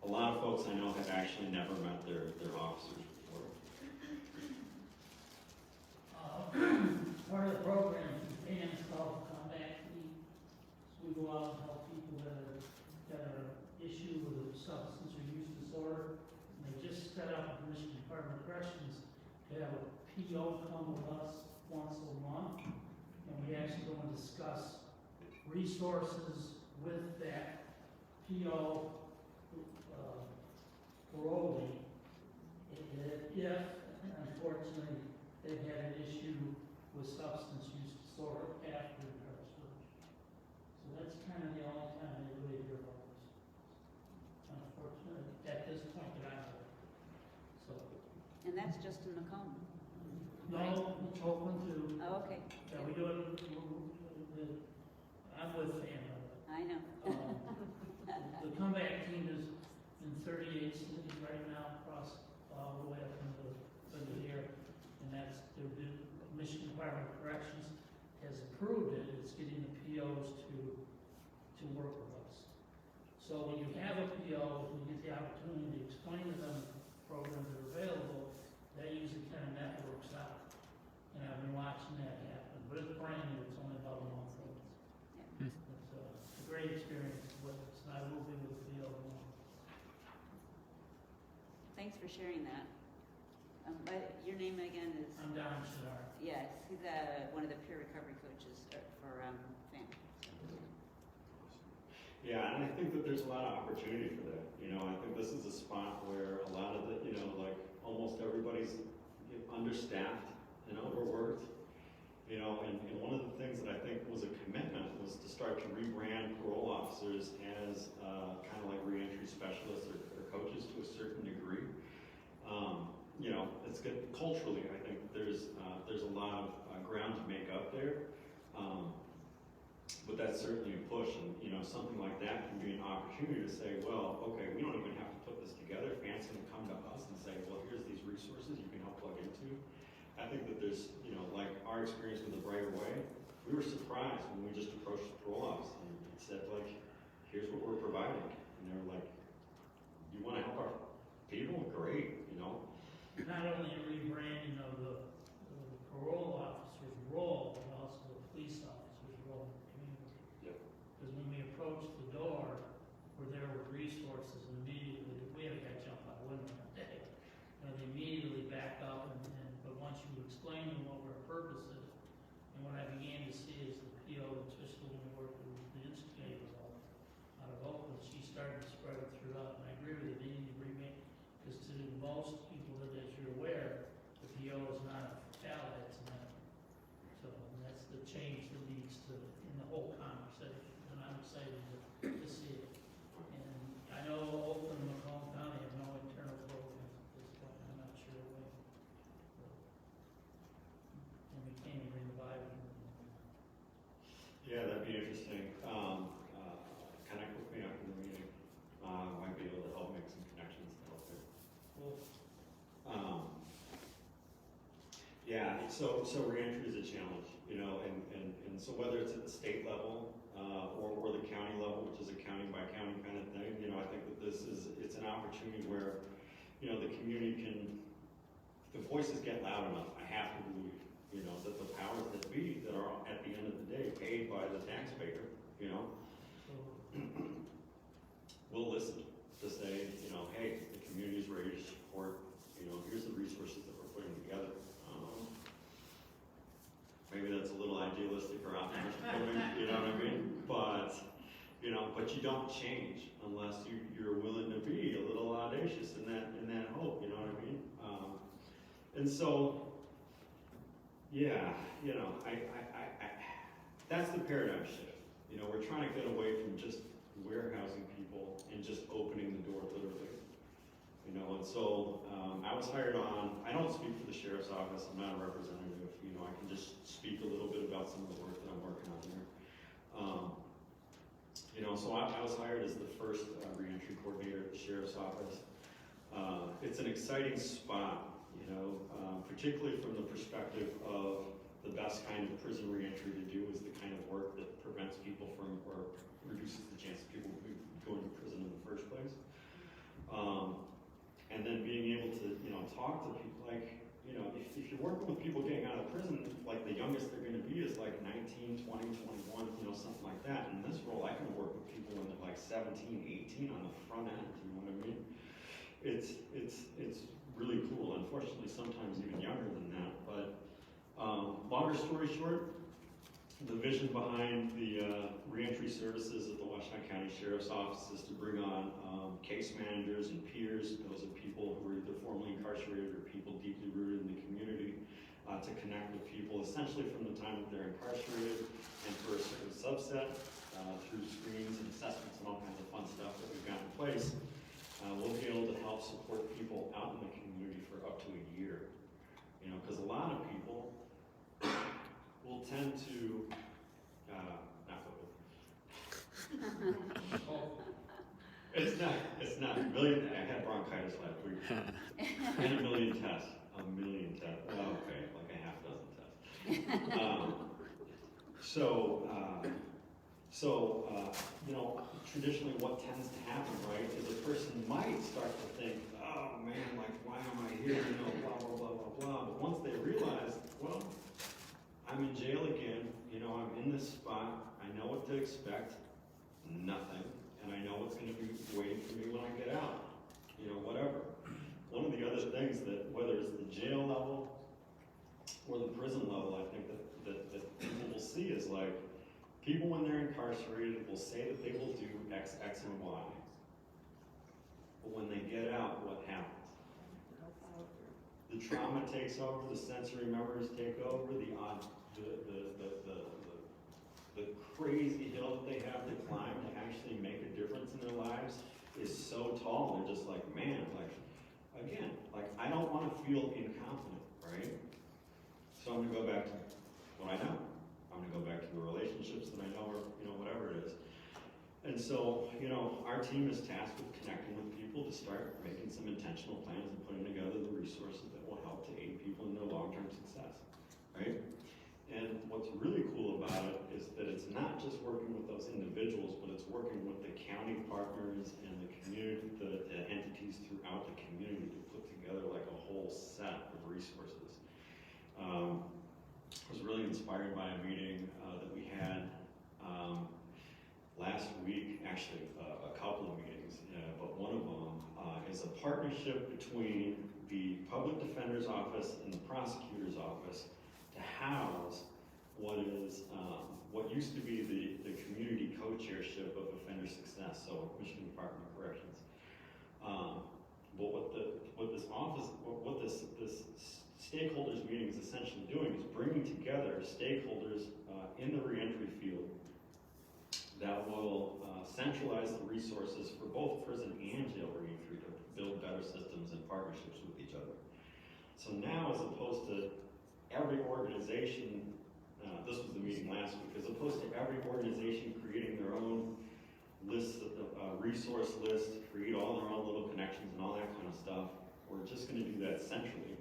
a lot of folks I know have actually never met their officers before. Part of the program is Pam's called Comeback Team. So we go out and help people that are issue with a substance or use disorder. And they just set up the Michigan Department of Corrections to have a PO come with us once a month. And we actually go and discuss resources with that PO parolee. If, unfortunately, they've had an issue with substance use disorder after incarceration. So that's kind of the only time they really hear about this. Unfortunately, at this point that I know. So. And that's just in Macomb. No, it's open to. Oh, okay. Yeah, we do it. I'm with Fan. I know. The comeback team is in 38 cities right now across all the way up into here, and that's the Michigan Department of Corrections has approved it. It's getting the POs to work with us. So when you have a PO, you get the opportunity to explain to them the programs that are available. That usually kind of networks out, and I've been watching that happen. But it's brand new; it's only about a month old. Yeah. It's a great experience with us, and I will be with the PO more. Thanks for sharing that. Your name again is? I'm Don Shadar. Yes, he's one of the peer recovery coaches for FAM. Yeah, and I think that there's a lot of opportunity for that. I think this is a spot where a lot of the, almost everybody's understaffed and overworked. And one of the things that I think was a commitment was to start to rebrand parole officers as kind of like reentry specialists or coaches to a certain degree. It's good culturally. I think there's a lot of ground to make up there. But that's certainly a push, and something like that can be an opportunity to say, well, okay, we don't even have to put this together. Fans can come to us and say, well, here's these resources you can help plug into. I think that there's, like our experience with the Brighter Way, we were surprised when we just approached the parole office and said, like, here's what we're providing, and they were like, you want to help our people? Great, Not only a rebranding of the parole officer's role, but also the police officer's role in the community. Yep. Because when we approached the so reentry is a challenge, you know, and so whether it's at the state level, or the county level, which is a county by county kind of thing, you know, I think that it's an opportunity where, you know, the community can, if the voices get loud enough, I have to believe, you know, that the powers that be that are at the end of the day paid by the taxpayer, you know, will listen to say, you know, hey, the community is ready to support, you know, here's the resources that we're putting together. Maybe that's a little idealistic or optimistic, you know what I mean? But, you know, but you don't change unless you're willing to be a little audacious in that hope, you know what I mean? And so, yeah, you know, I that's the paradigm shift. You know, we're trying to get away from just warehousing people and just opening the door literally. You know, and so I was hired on, I don't speak for the sheriff's office, I'm not a representative, you know, I can just speak a little bit about some of the work that I'm working on there. You know, so I was hired as the first reentry coordinator at the sheriff's office. It's an exciting spot, you know, particularly from the perspective of the best kind of prison reentry to do is the kind of work that prevents people from, or reduces the chance of people going to prison in the first place. And then being able to, you know, talk to people like, you know, if you're working with people getting out of prison, like the youngest they're going to be is like 19, 20, 21, you know, something like that. In this role, I can work with people when they're like 17, 18 on the front end, you know what I mean? It's really cool. Unfortunately, sometimes even younger than that. But longer story short, the vision behind the reentry services at the Washington County Sheriff's Office is to bring on case managers and peers, those are people who are either formerly incarcerated or people deeply rooted in the community, to connect with people essentially from the time that they're incarcerated and for a certain subset through screens and assessments and all kinds of fun stuff that we've got in place. We'll be able to help support people out in the community for up to a year. You know, because a lot of people will tend to, not it's not, I had bronchitis last week, and a million tests, well, okay, like a half dozen tests. You know, traditionally what tends to happen, right, is a person might start to think, oh man, like, why am I here, you know, blah, blah, blah, blah, blah, but once they realize, well, I'm in jail again, you know, I'm in this spot, I know what to expect, nothing, and I know what's going to be waiting for me when I get out, you know, whatever. One of the other things that, whether it's the jail level or the prison level, I think that people will see is like, people when they're incarcerated will say that they will do X, and Y, but when they get out, what happens? The trauma takes over, the sensory memories take over, the crazy hill that they have to climb to actually make a difference in their lives is so tall. They're just like, man, like, again, like, I don't want to feel incompetent, right? So I'm going to go back to what I know. I'm going to go back to the relationships that I know, or, you know, whatever it is. And so, you know, our team is tasked with connecting with people to start making some intentional plans and putting together the resources that will help to aid people in their long-term success, right? And what's really cool about it is that it's not just working with those individuals, but it's working with the county partners and the community, the entities throughout the community to put together like a whole set of resources. I was really inspired by a meeting that we had last week, actually a couple of meetings, but one of them is a partnership between the Public Defender's Office and the Prosecutor's Office to house what used to be the community co-chairship of offender success, so Michigan Department of Corrections. But what this stakeholders meeting is essentially doing is bringing together stakeholders in the reentry field that will centralize the resources for both prison and jail reentry to build better systems and partnerships with each other. So now, as opposed to every organization, this was the meeting last week, as opposed to every organization creating their own list, resource list, create all their own little connections and all that kind of stuff, we're just going to do that centrally.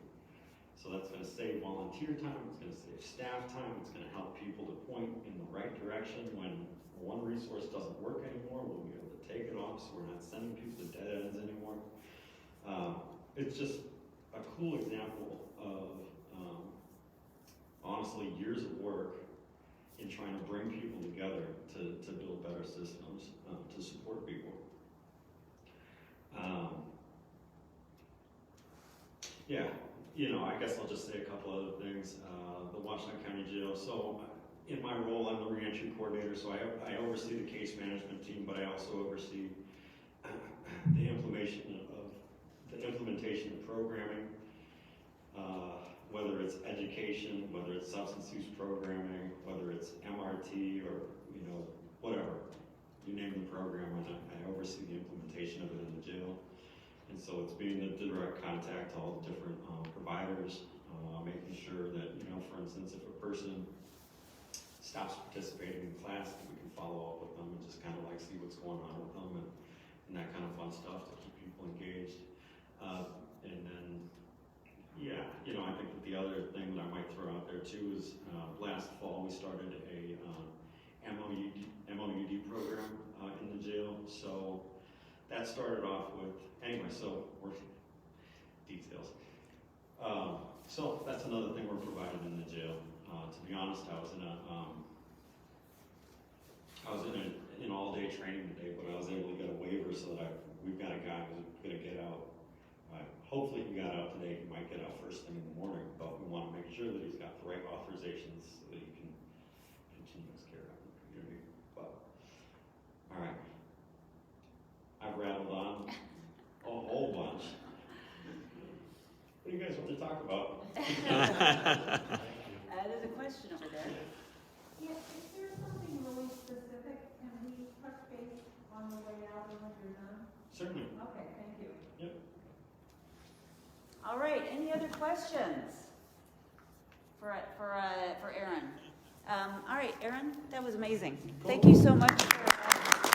So So that's going to save volunteer time, it's going to save staff time, it's going to help people to point in the right direction when one resource doesn't work anymore. We'll be able to take it off so we're not sending people to dead ends anymore. It's just a cool example of, honestly, years of work in trying to bring people together to build better systems to support people. Yeah, you know, I guess I'll just say a couple other things. The Washington County Jail. So in my role, I'm the reentry coordinator, so I oversee the case management team, but I also oversee the implementation of programming, whether it's education, whether it's substance use programming, whether it's MRT or, you know, whatever. You name the program, and I oversee the implementation of it in the jail. And so it's being the direct contact to all the different providers, making sure that, you know, for instance, if a person stops participating in class, that we can follow up with them and just kind of like see what's going on with them and that kind of fun stuff to keep people engaged. And then, yeah, you know, I think that the other thing that I might throw out there too is last fall we started a MOUD program in the jail. So that started off with, anyway, so we're details. So that's another thing we're providing in the jail. To be honest, I was in an all-day training today, but I was able to get a waiver so that we've got a guy who's going to get out. Hopefully he got out today. He might get out first thing in the morning, but we want to make sure that he's got the right authorizations so that he can continue his care out in the community. But all right, I've rattled on a whole bunch. What do you guys want to talk about? There's a question over there. Yeah, if there's something really specific, can we touch base on the way out and when you're done? Certainly. Okay, thank you. Yep. All right, any other questions for Aaron? All right, Aaron, that was amazing. Thank you so much for